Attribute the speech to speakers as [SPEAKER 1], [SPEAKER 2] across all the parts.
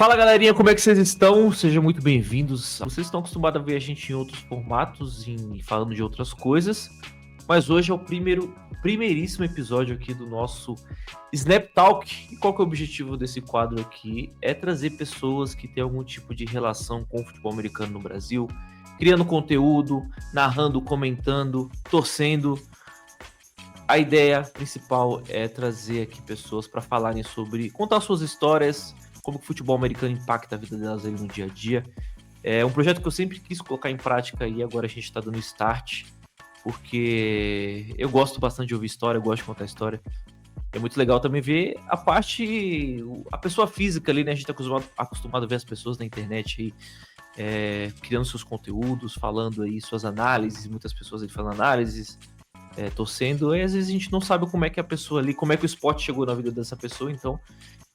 [SPEAKER 1] Fala galerinha, como é que vocês estão? Sejam muito bem-vindos. Vocês estão acostumados a ver a gente em outros formatos, falando de outras coisas, mas hoje é o primeiríssimo episódio aqui do nosso Snap Talk. E qual que é o objetivo desse quadro aqui? É trazer pessoas que têm algum tipo de relação com o futebol americano no Brasil, criando conteúdo, narrando, comentando, torcendo. A ideia principal é trazer aqui pessoas para falarem sobre, contar suas histórias, como que o futebol americano impacta a vida delas aí no dia a dia. É um projeto que eu sempre quis colocar em prática e agora a gente está dando start, porque eu gosto bastante de ouvir história, eu gosto de contar história. É muito legal também ver a pessoa física ali, né? A gente está acostumado a ver as pessoas na internet aí, criando seus conteúdos, falando aí suas análises, muitas pessoas aí falando análises, torcendo, e às vezes a gente não sabe como é que a pessoa ali, como é que o esporte chegou na vida dessa pessoa, então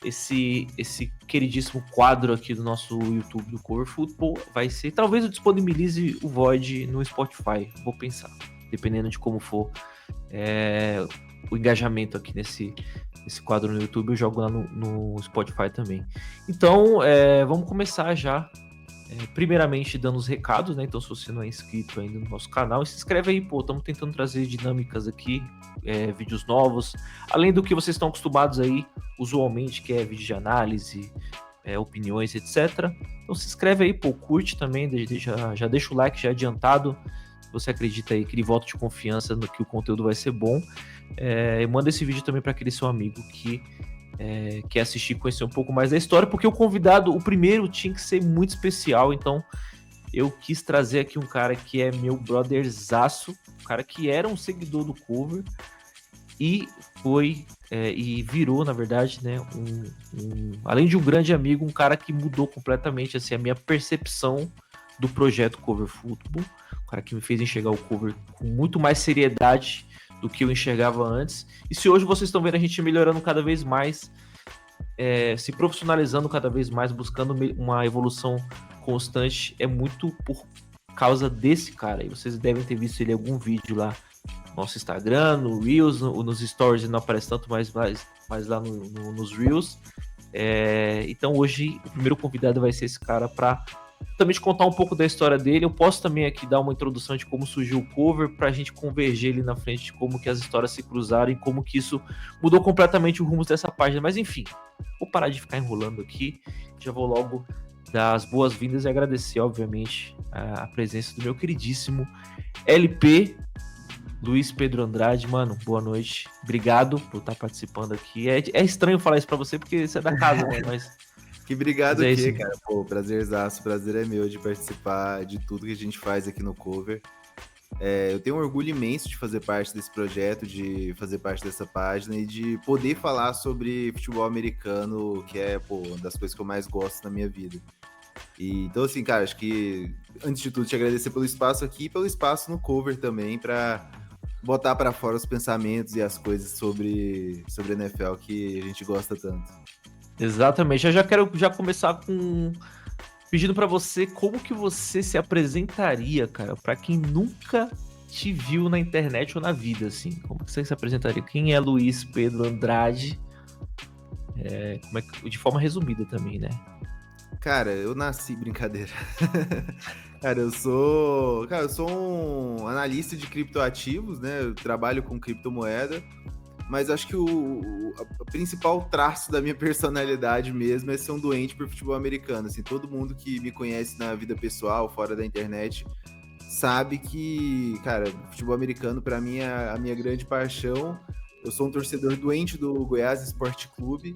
[SPEAKER 1] esse queridíssimo quadro aqui do nosso YouTube do Cover Football vai ser, talvez eu disponibilize o VOD no Spotify, vou pensar, dependendo de como for o engajamento aqui nesse quadro no YouTube, eu jogo lá no Spotify também. Então, vamos começar já, primeiramente dando os recados, né? Então, se você não é inscrito ainda no nosso canal, se inscreve aí, pô, estamos tentando trazer dinâmicas aqui, vídeos novos, além do que vocês estão acostumados aí, usualmente, que é vídeo de análise, opiniões, etc. Então se inscreve aí, pô, curte também, já deixa o like já adiantado, se você acredita aí, aquele voto de confiança no que o conteúdo vai ser bom, e manda esse vídeo também para aquele seu amigo que quer assistir, conhecer um pouco mais da história, porque o convidado, o primeiro, tinha que ser muito especial, então eu quis trazer aqui um cara que é meu brotherzaço, um cara que era um seguidor do Cover e e virou, na verdade, né, além de um grande amigo, um cara que mudou completamente assim, a minha percepção do projeto Cover Football, um cara que me fez enxergar o Cover com muito mais seriedade do que eu enxergava antes. E se hoje vocês estão vendo a gente melhorando cada vez mais, se profissionalizando cada vez mais, buscando uma evolução constante, é muito por causa desse cara. E vocês devem ter visto ele em algum vídeo lá no nosso Instagram, no Reels, nos Stories ele não aparece tanto, mas lá nos Reels. Então hoje o primeiro convidado vai ser esse cara para também te contar um pouco da história dele. Eu posso também aqui dar uma introdução de como surgiu o Cover, pra gente converger ali na frente de como que as histórias se cruzaram e como que isso mudou completamente o rumo dessa página. Mas enfim, vou parar de ficar enrolando aqui, já vou logo dar as boas-vindas e agradecer, obviamente, a presença do meu queridíssimo LP, Luiz Pedro Andrade. Mano, boa noite, obrigado por estar participando aqui. É estranho falar isso pra você porque você é da casa, né, mas...
[SPEAKER 2] Que obrigado
[SPEAKER 1] aqui,
[SPEAKER 2] cara. Pô, prazerzaço. Prazer é meu de participar de tudo que a gente faz aqui no Cover. Eu tenho um orgulho imenso de fazer parte desse projeto, de fazer parte dessa página e de poder falar sobre futebol americano, que é, pô, uma das coisas que eu mais gosto na minha vida. Então, assim, cara, acho que, antes de tudo, te agradecer pelo espaço aqui e pelo espaço no Cover também, para botar para fora os pensamentos e as coisas sobre NFL que a gente gosta tanto.
[SPEAKER 1] Exatamente, eu já quero começar pedindo para você como que você se apresentaria, cara, para quem nunca te viu na internet ou na vida, assim, como que você se apresentaria? Quem é Luiz Pedro Andrade? De forma resumida também, né?
[SPEAKER 2] Cara, eu nasci... Brincadeira. Cara, eu sou um analista de criptoativos, né? Eu trabalho com criptomoeda. Mas acho que o principal traço da minha personalidade mesmo é ser um doente por futebol americano. Assim, todo mundo que me conhece na vida pessoal, fora da internet, sabe que, cara, futebol americano para mim é a minha grande paixão. Eu sou um torcedor doente do Goiás Esporte Clube,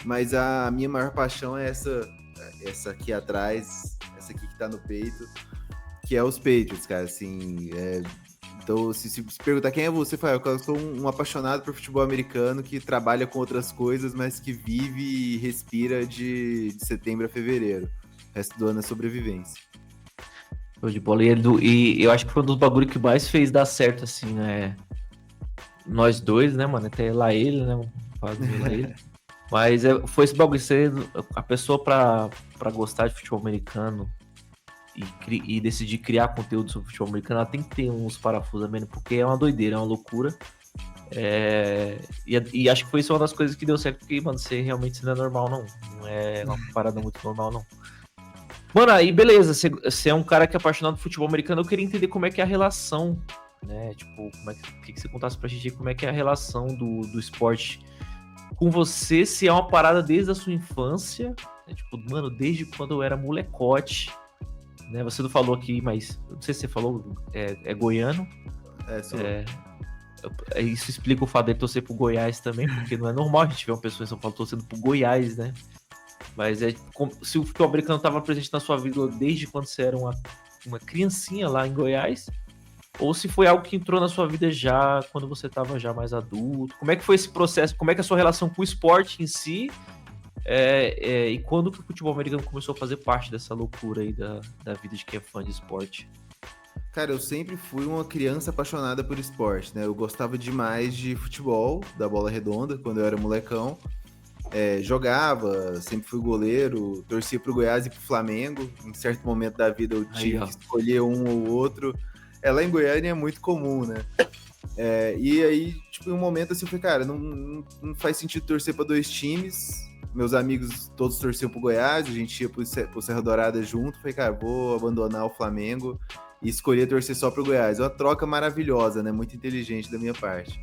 [SPEAKER 2] mas a minha maior paixão é essa aqui atrás, essa aqui que tá no peito, que é os Patriots, cara, assim... Então, se perguntar quem é você, eu sou um apaixonado por futebol americano que trabalha com outras coisas, mas que vive e respira de setembro a fevereiro. O resto do ano é sobrevivência.
[SPEAKER 1] Show de bola. E eu acho que foi um dos bagulhos que mais fez dar certo, assim, né? Nós dois, né, mano? Até lá ele, né? Lá ele. Mas foi esse bagulho, a pessoa pra gostar de futebol americano e decidir criar conteúdo sobre futebol americano, ela tem que ter uns parafusos mesmo, porque é uma doideira, é uma loucura. E acho que foi isso uma das coisas que deu certo, porque, mano, você não é normal, não. Não é uma parada muito normal, não. Mano, aí beleza, você é um cara que é apaixonado por futebol americano, eu queria entender como é que é a relação, né? Tipo, que você contasse pra gente como é que é a relação do esporte com você, se é uma parada desde a sua infância, né? Tipo, mano, desde quando eu era molecote, né? Você não falou aqui, mas não sei se você falou, é goiano.
[SPEAKER 2] Sou.
[SPEAKER 1] Isso explica o fato de torcer pro Goiás também, porque não é normal a gente ver uma pessoa em São Paulo torcendo pro Goiás, né? Mas se o futebol americano estava presente na sua vida desde quando você era uma criancinha lá em Goiás, ou se foi algo que entrou na sua vida já quando você estava já mais adulto. Como é que foi esse processo? Como é que é a sua relação com o esporte em si? E quando que o futebol americano começou a fazer parte dessa loucura aí da vida de quem é fã de esporte?
[SPEAKER 2] Cara, eu sempre fui uma criança apaixonada por esporte, né? Eu gostava demais de futebol, da bola redonda, quando eu era molecão. Jogava, sempre fui goleiro, torcia pro Goiás e pro Flamengo. Em certo momento da vida eu tive que escolher um ou outro. Lá em Goiânia é muito comum, né? E aí, tipo, em um momento assim, eu falei, cara, não faz sentido torcer para dois times. Meus amigos todos torciam pro Goiás, a gente ia pro Serra Dourada junto. Falei, cara, vou abandonar o Flamengo e escolher torcer só pro Goiás. É uma troca maravilhosa, né? Muito inteligente da minha parte.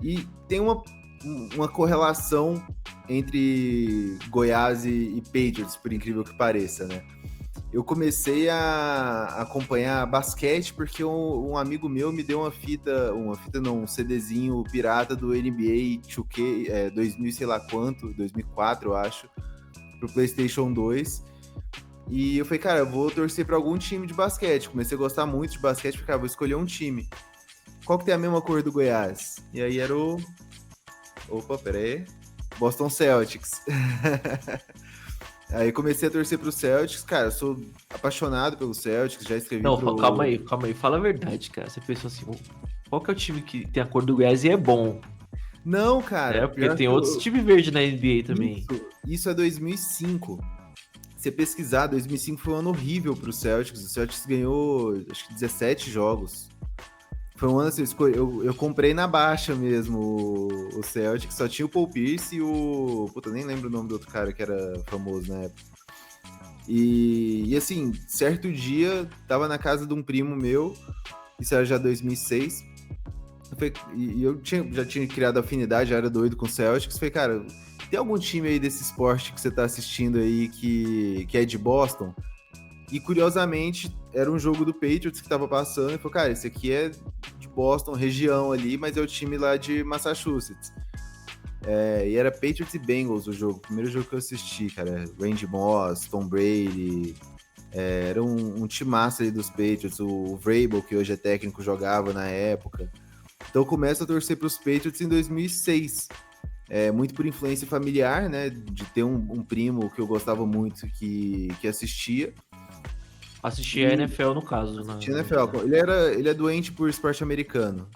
[SPEAKER 2] E tem uma correlação entre Goiás e Patriots, por incrível que pareça, né? Eu comecei a acompanhar basquete porque um amigo meu me deu um CDzinho pirata do NBA 2K, 2000 sei lá quanto, 2004 eu acho, pro PlayStation 2. E eu falei, cara, eu vou torcer para algum time de basquete. Comecei a gostar muito de basquete, falei, cara, vou escolher um time. Qual que tem a mesma cor do Goiás? E aí era o... Opa, peraí. Boston Celtics. Aí comecei a torcer pro Celtics, cara, eu sou apaixonado pelo Celtics, já escrevi
[SPEAKER 1] calma aí, fala a verdade, cara. Você pensou assim, qual que é o time que tem a cor do Goiás e é bom?
[SPEAKER 2] Não, cara.
[SPEAKER 1] Porque tem outros times verdes na NBA também.
[SPEAKER 2] Isso é 2005. Se você pesquisar, 2005 foi um ano horrível pro Celtics. O Celtics ganhou, acho que 17 jogos. Foi um ano assim, eu comprei na baixa mesmo o Celtic, só tinha o Paul Pierce e o... Puta, nem lembro o nome do outro cara que era famoso na época. E assim, certo dia, tava na casa de um primo meu, isso era já 2006, e eu já tinha criado afinidade, já era doido com o Celtics, falei, cara, tem algum time aí desse esporte que você tá assistindo aí que é de Boston? E curiosamente, era um jogo do Patriots que tava passando, e falou, cara, esse aqui é de Boston, região ali, mas é o time lá de Massachusetts. E era Patriots e Bengals o jogo, o primeiro jogo que eu assisti, cara. Randy Moss, Tom Brady, era um timaço aí dos Patriots, o Vrabel, que hoje é técnico, jogava na época. Então eu começo a torcer pros Patriots em 2006. Muito por influência familiar, né, de ter um primo que eu gostava muito que assistia.
[SPEAKER 1] Assistia a NFL, no caso.
[SPEAKER 2] Assistia a NFL. Ele é doente por esporte americano.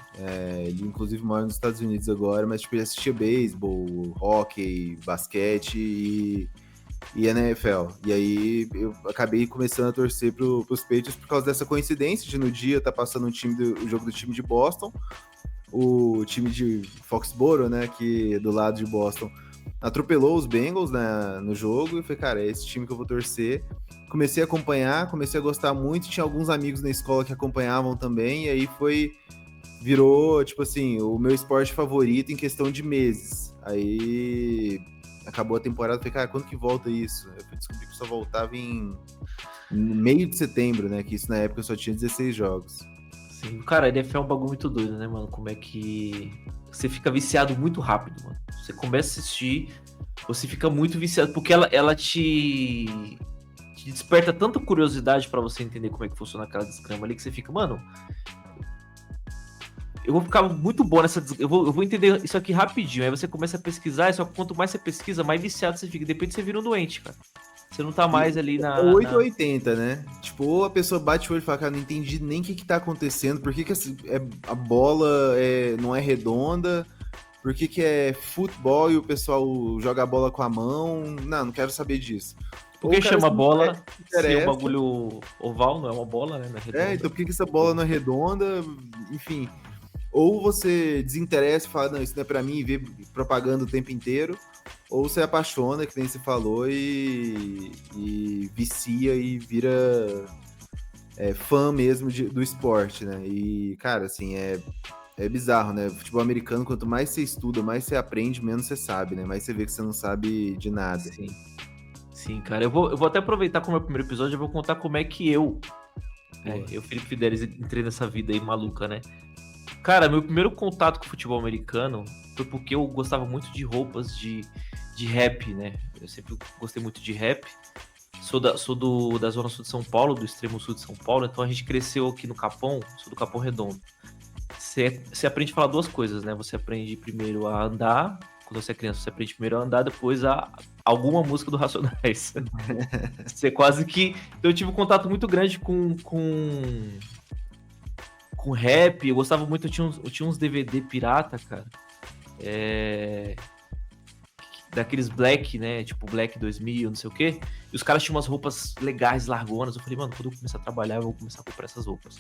[SPEAKER 2] Ele, inclusive, mora nos Estados Unidos agora, mas tipo, ele assistia beisebol, hóquei, basquete e NFL. E aí eu acabei começando a torcer pros Patriots por causa dessa coincidência de no dia tá passando o jogo do time de Boston, o time de Foxborough, né, que é do lado de Boston, atropelou os Bengals, né, no jogo, e eu falei, cara, é esse time que eu vou torcer. Comecei a acompanhar, comecei a gostar muito, tinha alguns amigos na escola que acompanhavam também, e aí virou, tipo assim, o meu esporte favorito em questão de meses. Aí acabou a temporada, falei, cara, quando que volta isso? Eu fui descobrir que só voltava em meio de setembro, né, que isso na época só tinha 16 jogos.
[SPEAKER 1] Sim, cara, a NFL é um bagulho muito doido, né, mano? Como é que você fica viciado muito rápido, mano. Você começa a assistir, você fica muito viciado, porque ela te desperta tanta curiosidade pra você entender como é que funciona aquela desgrama ali, que você fica, mano, eu vou ficar muito bom nessa... Eu vou entender isso aqui rapidinho. Aí você começa a pesquisar, e só que quanto mais você pesquisa, mais viciado você fica. De repente você vira um doente, cara. Você não tá mais ali na...
[SPEAKER 2] 880, né? Tipo, ou a pessoa bate o olho e fala, cara, não entendi nem o que tá acontecendo, por que a bola não é redonda, por que é futebol e o pessoal joga a bola com a mão? Não quero saber disso.
[SPEAKER 1] Por que chama bola se é um bagulho oval, não é uma bola, né?
[SPEAKER 2] Então por que essa bola não é redonda? Enfim. Ou você desinteressa e fala, não, isso não é pra mim, e vê propaganda o tempo inteiro, ou você apaixona, que nem você falou, e vicia e vira fã mesmo do esporte, né? E, cara, assim, é bizarro, né? Futebol americano, quanto mais você estuda, mais você aprende, menos você sabe, né? Mais você vê que você não sabe de nada.
[SPEAKER 1] Sim. Sim, cara. Eu vou até aproveitar como é o primeiro episódio, eu vou contar como é que eu, Felipe Fidelis, entrei nessa vida aí maluca, né? Cara, meu primeiro contato com o futebol americano foi porque eu gostava muito de roupas de rap, né? Eu sempre gostei muito de rap. Sou da zona sul de São Paulo, do extremo sul de São Paulo, então a gente cresceu aqui no Capão, sou do Capão Redondo. Você aprende a falar duas coisas, né? Você aprende primeiro a andar, quando você é criança, você aprende primeiro a andar, depois a alguma música do Racionais. Você quase que... Então eu tive um contato muito grande com rap, eu gostava muito, eu tinha uns DVD pirata, cara. Daqueles Black, né? Tipo Black 2000, não sei o quê. E os caras tinham umas roupas legais, largonas. Eu falei, mano, quando eu começar a trabalhar, eu vou começar a comprar essas roupas.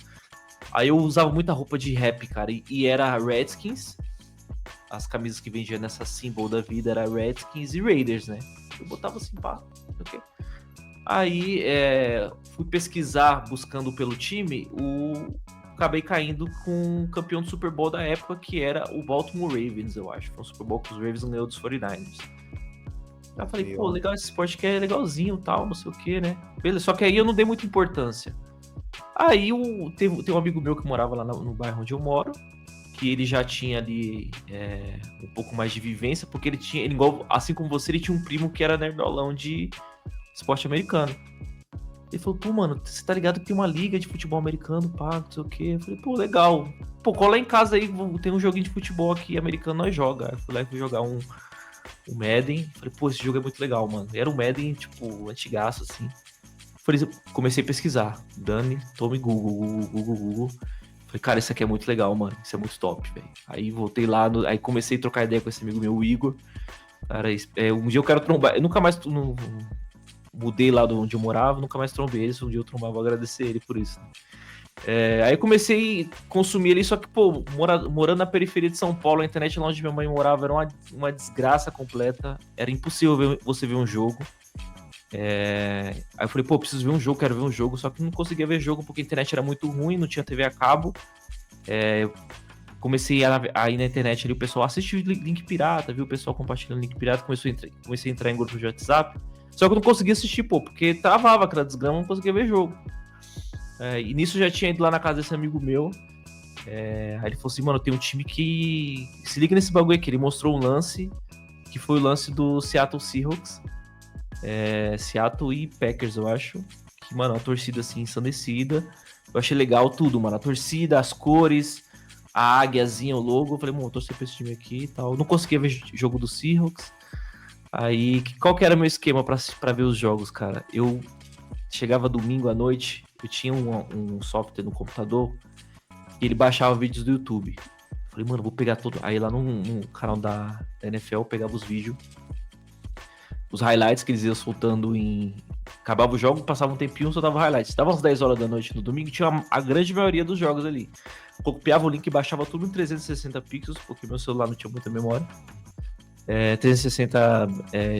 [SPEAKER 1] Aí eu usava muita roupa de rap, cara. E era Redskins. As camisas que vendiam nessa symbol da vida era Redskins e Raiders, né? Eu botava assim, pá, ok. Aí fui pesquisar, buscando pelo time, acabei caindo com o campeão do Super Bowl da época, que era o Baltimore Ravens, eu acho. Foi um Super Bowl que os Ravens ganhou dos 49ers. Aí eu falei, pô, legal esse esporte que é legalzinho e tal, não sei o que, né? Beleza, só que aí eu não dei muita importância. Aí tem um amigo meu que morava lá no bairro onde eu moro, que ele já tinha ali um pouco mais de vivência, porque ele igual, assim como você, ele tinha um primo que era nerdolão de esporte americano. Ele falou, pô, mano, você tá ligado que tem uma liga de futebol americano, pá, não sei o quê. Eu falei, pô, legal. Pô, cola em casa aí, tem um joguinho de futebol aqui americano, nós joga. Eu fui lá e fui jogar um Madden. Falei, pô, esse jogo é muito legal, mano. Era um Madden, tipo, antigaço, assim. Falei, comecei a pesquisar. Dani, tome Google. Falei, cara, isso aqui é muito legal, mano. Isso é muito top, velho. Aí voltei lá, aí comecei a trocar ideia com esse amigo meu, o Igor. Cara, um dia eu quero trombar. Eu nunca mais mudei lá de onde eu morava, nunca mais trombei ele. Se um dia eu trombar, vou agradecer ele por isso. Aí eu comecei a consumir ali, só que, pô, morando na periferia de São Paulo, a internet lá onde minha mãe morava era uma desgraça completa. Era impossível você ver um jogo. Aí eu falei, pô, preciso ver um jogo, quero ver um jogo, só que não conseguia ver jogo porque a internet era muito ruim, não tinha TV a cabo. Eu comecei a ir na internet ali, o pessoal assistiu link pirata, viu o pessoal compartilhando link pirata, comecei a entrar em grupos de WhatsApp, só que eu não conseguia assistir, pô, porque travava aquela desgrama, não conseguia ver jogo. E nisso eu já tinha ido lá na casa desse amigo meu. Aí ele falou assim, mano, tem um time que se liga nesse bagulho aqui. Ele mostrou um lance, que foi o lance do Seattle Seahawks, Seattle e Packers, eu acho. Que, mano, a torcida assim, ensandecida. Eu achei legal tudo, mano. A torcida, as cores, a águiazinha, o logo. Eu falei, mano, eu torci pra esse time aqui e tal. Eu não conseguia ver jogo do Seahawks. Aí, qual que era o meu esquema pra ver os jogos, cara? Eu chegava domingo à noite, eu tinha um software no computador e ele baixava vídeos do YouTube. Falei, mano, vou pegar todo. Aí lá no canal da NFL eu pegava os vídeos, os highlights que eles iam soltando acabava o jogo, passava um tempinho, soltava highlights. Dava umas 10 horas da noite no domingo, tinha a grande maioria dos jogos ali. Copiava o link e baixava tudo em 360 pixels, porque meu celular não tinha muita memória. 360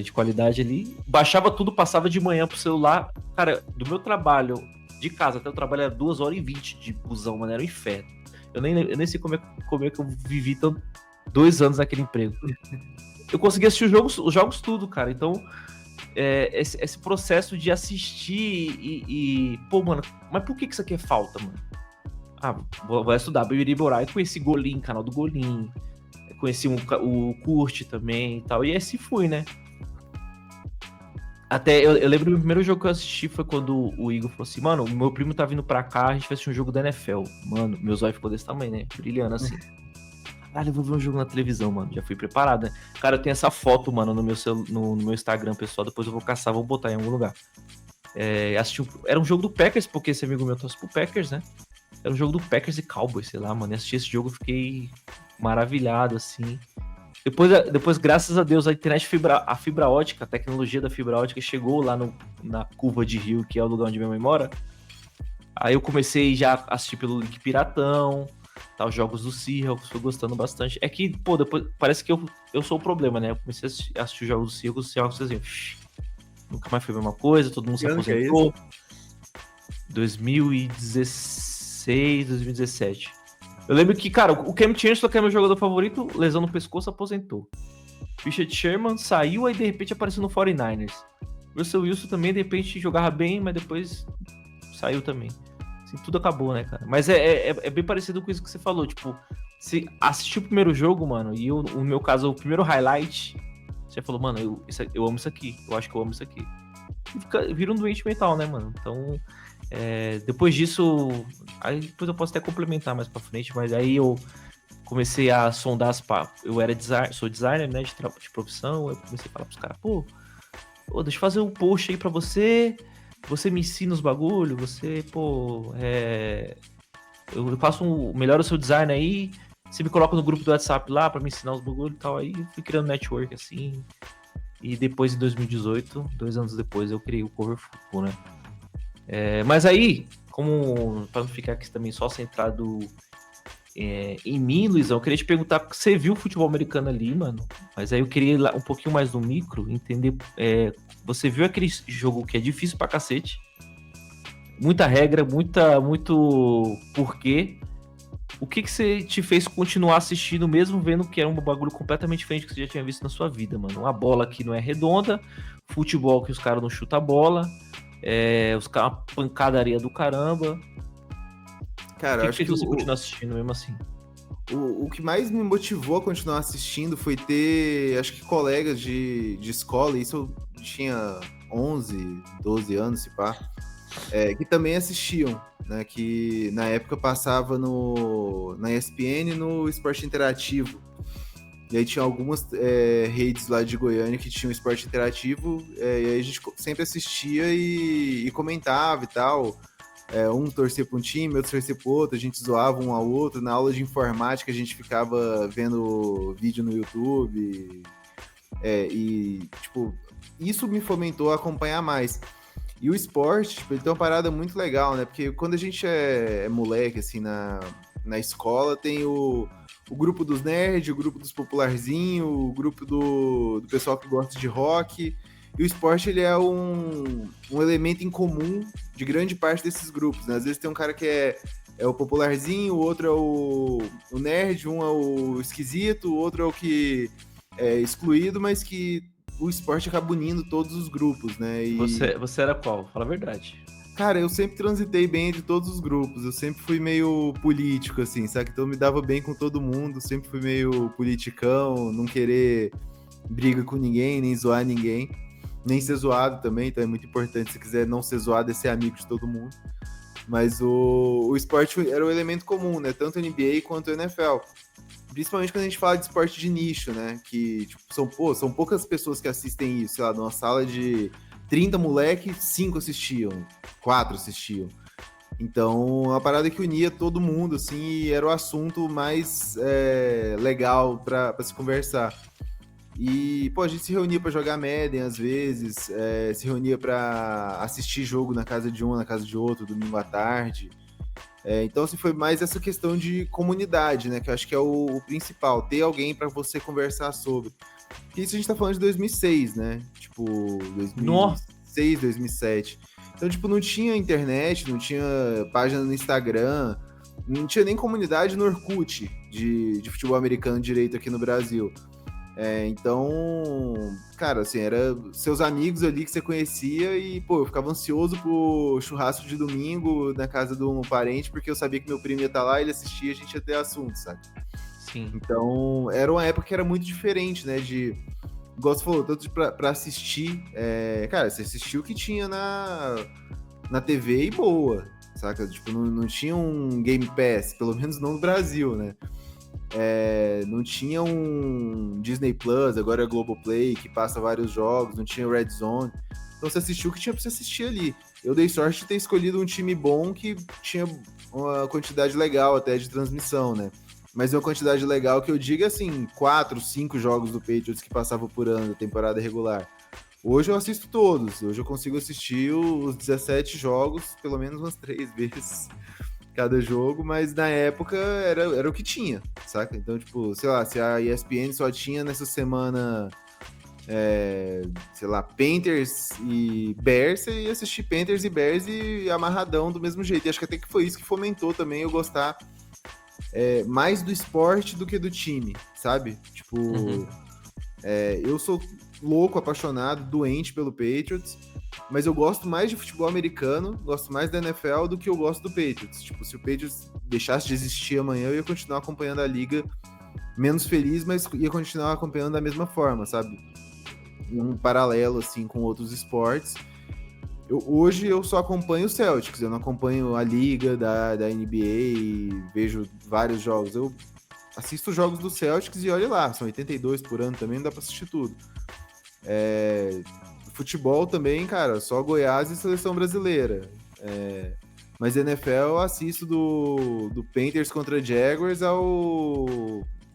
[SPEAKER 1] de qualidade ali. Baixava tudo, passava de manhã pro celular. Cara, do meu trabalho, de casa até o trabalho, era 2h20 de busão, mano, era um inferno. Eu nem sei como é que eu vivi 2 anos naquele emprego. Eu consegui assistir os jogos tudo, cara. Então, esse processo de assistir pô, mano, mas por que isso aqui é falta, mano? Vou estudar Bibiriborai, conheci Golim, canal do Golim, conheci o Kurt também e tal, e assim fui, né? Até, eu lembro do primeiro jogo que eu assisti foi quando o Igor falou assim, mano, o meu primo tá vindo pra cá, a gente vai assistir um jogo da NFL. Mano, meus olhos ficou desse tamanho, né? Brilhando assim. Caralho, eu vou ver um jogo na televisão, mano. Já fui preparado, né? Cara, eu tenho essa foto, mano, no meu Instagram, pessoal. Depois eu vou caçar, vou botar em algum lugar. Era um jogo do Packers, porque esse amigo meu trouxe pro Packers, né? Era um jogo do Packers e Cowboys, sei lá, mano. E assisti esse jogo, eu fiquei maravilhado, assim. Depois, graças a Deus, a fibra ótica, a tecnologia da fibra ótica chegou lá na curva de Rio, que é o lugar onde minha mãe mora. Aí eu comecei já a assistir pelo link piratão. Tá, os jogos do Seahawks, fui gostando bastante. É que, pô, depois parece que eu sou o problema, né? Eu comecei a assistir os jogos do Seahawks assim, nunca mais foi a mesma coisa, todo mundo se
[SPEAKER 2] Que ano que é isso?
[SPEAKER 1] aposentou. 2016, 2017. Eu lembro que, cara, o Cam Chancellor, que é meu jogador favorito, lesão no pescoço, aposentou. Richard Sherman saiu, aí de repente apareceu no 49ers. Russell Wilson também, de repente, jogava bem, mas depois saiu também. Assim, tudo acabou, né, cara? Mas é bem parecido com isso que você falou. Tipo, se assistiu o primeiro jogo, mano, e eu, no meu caso, o primeiro highlight, você falou, mano, eu amo isso aqui. Eu acho que eu amo isso aqui. E vira um doente mental, né, mano? Então, depois disso, aí depois eu posso até complementar mais pra frente, mas aí eu comecei a sondar as eu era sou designer, né, de profissão, eu comecei a falar pros caras, pô, deixa eu fazer um post aí pra você me ensina os bagulho, você, pô, eu faço melhor o seu design aí, você me coloca no grupo do WhatsApp lá pra me ensinar os bagulho e tal, aí fui criando network assim, e depois em 2018, 2 anos depois, eu criei o Cover Football, né. Mas aí, como pra não ficar aqui também só centrado em mim, Luizão, eu queria te perguntar, você viu o futebol americano ali, mano? Mas aí eu queria ir lá um pouquinho mais no micro, entender, você viu aquele jogo que é difícil pra cacete, muita regra, muito porquê. O que você te fez continuar assistindo, mesmo vendo que era um bagulho completamente diferente que você já tinha visto na sua vida, mano? Uma bola que não é redonda, futebol que os caras não chutam a bola, os caras, uma pancadaria do caramba.
[SPEAKER 2] Cara,
[SPEAKER 1] O
[SPEAKER 2] eu
[SPEAKER 1] que
[SPEAKER 2] acho
[SPEAKER 1] fez
[SPEAKER 2] que
[SPEAKER 1] você continuar assistindo mesmo assim?
[SPEAKER 2] o que mais me motivou a continuar assistindo foi ter, acho que colegas de escola, isso eu tinha 11, 12 anos, se pá, que também assistiam, né? Que na época passava na ESPN no Esporte Interativo. E aí tinha algumas redes lá de Goiânia que tinham esporte interativo, e aí a gente sempre assistia e comentava e tal. Um torcia para um time, outro torcia para o outro, a gente zoava um ao outro. Na aula de informática a gente ficava vendo vídeo no YouTube. E, tipo, isso me fomentou a acompanhar mais. E o esporte, tipo, ele tem uma parada muito legal, né? Porque quando a gente é moleque, assim, na escola, tem o grupo dos nerds, o grupo dos popularzinhos, o grupo do pessoal que gosta de rock. E o esporte, ele é um elemento em comum de grande parte desses grupos, né? Às vezes tem um cara que é o popularzinho, o outro é o nerd, um é o esquisito, o outro é o que é excluído, mas que o esporte acaba unindo todos os grupos, né? E,
[SPEAKER 1] Você era qual? Fala a verdade.
[SPEAKER 2] cara, eu sempre transitei bem entre todos os grupos. Eu sempre fui meio político, assim, sabe? Então eu me dava bem com todo mundo. Sempre fui meio politicão, não querer briga com ninguém, nem zoar ninguém. Nem ser zoado também, então é muito importante. Se quiser não ser zoado, é ser amigo de todo mundo. Mas o esporte era o elemento comum, né? Tanto NBA quanto NFL. Principalmente quando a gente fala de esporte de nicho, né? Que tipo, são poucas pessoas que assistem isso. Sei lá, numa sala de 30 moleques, 5 assistiam, 4 assistiam. Então, uma parada que unia todo mundo, assim, e era o assunto mais legal para se conversar. E, pô, a gente se reunia para jogar Madden às vezes, se reunia para assistir jogo na casa de um, na casa de outro, domingo à tarde. Então, assim, foi mais essa questão de comunidade, né? Que eu acho que é o principal, ter alguém para você conversar sobre. Porque isso a gente tá falando de 2006, né? Tipo,
[SPEAKER 1] Nossa.
[SPEAKER 2] 2006, 2007. Então, tipo, não tinha internet, não tinha página no Instagram, não tinha nem comunidade no Orkut de futebol americano direito aqui no Brasil. Então, cara, assim, era seus amigos ali que você conhecia e, pô, eu ficava ansioso pro churrasco de domingo na casa de um parente, porque eu sabia que meu primo ia estar lá, ele assistia, a gente ia ter assunto, sabe?
[SPEAKER 1] Sim.
[SPEAKER 2] Então, era uma época que era muito diferente, né, igual você falou, tanto pra assistir, cara, você assistiu o que tinha na TV e boa, saca? Tipo, não tinha um Game Pass, pelo menos não no Brasil, né? Não tinha um Disney Plus, agora é Globoplay, que passa vários jogos, não tinha Red Zone. Então você assistiu o que tinha pra você assistir ali. Eu dei sorte de ter escolhido um time bom que tinha uma quantidade legal até de transmissão, né? Mas uma quantidade legal que eu digo assim, 4, 5 jogos do Patriots que passavam por ano, da temporada regular. Hoje eu assisto todos, hoje eu consigo assistir os 17 jogos pelo menos umas 3 vezes. cada jogo, mas na época era o que tinha, saca? Então, tipo, sei lá, se a ESPN só tinha nessa semana, sei lá, Panthers e Bears, você ia assistir Panthers e Bears e amarradão do mesmo jeito. E acho que até que foi isso que fomentou também eu gostar mais do esporte do que do time, sabe? Tipo, eu sou louco, apaixonado, doente pelo Patriots, mas eu gosto mais de futebol americano, gosto mais da NFL do que eu gosto do Patriots. Tipo, se o Patriots deixasse de existir amanhã, eu ia continuar acompanhando a liga menos feliz, mas ia continuar acompanhando da mesma forma, sabe? Um paralelo, assim, com outros esportes. Hoje eu só acompanho o Celtics, eu não acompanho a liga da NBA, vejo vários jogos. Eu assisto jogos do Celtics e olha lá, são 82 por ano também, não dá pra assistir tudo. Futebol também, cara, só Goiás e seleção brasileira. Mas NFL eu assisto do Panthers contra Jaguars ao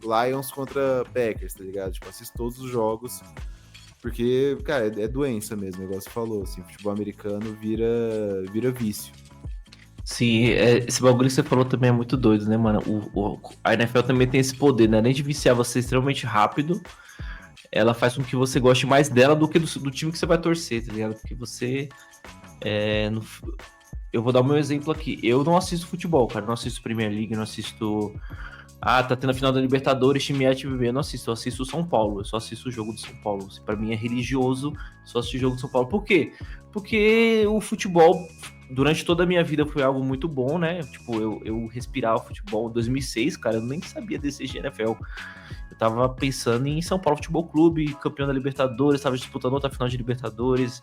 [SPEAKER 2] Lions contra Packers, tá ligado? Tipo, assisto todos os jogos, porque, cara, é doença mesmo, igual você falou, assim, futebol americano vira vício.
[SPEAKER 1] Sim, esse bagulho que você falou também é muito doido, né, mano? A NFL também tem esse poder, né? Além de viciar você extremamente rápido, ela faz com que você goste mais dela do que do time que você vai torcer, tá ligado? Porque você. Eu vou dar o meu exemplo aqui. Eu não assisto futebol, cara. Não assisto Premier League, não assisto. Ah, tá tendo a final da Libertadores, time A, time B. Eu não assisto, eu assisto o São Paulo. Eu só assisto o jogo do São Paulo. Assim, pra mim é religioso só assistir o jogo do São Paulo. Por quê? Porque o futebol, durante toda a minha vida, foi algo muito bom, né? Tipo, eu respirava futebol em 2006, cara. Eu nem sabia desse NFL. Eu tava pensando em São Paulo Futebol Clube, campeão da Libertadores, tava disputando outra final de Libertadores,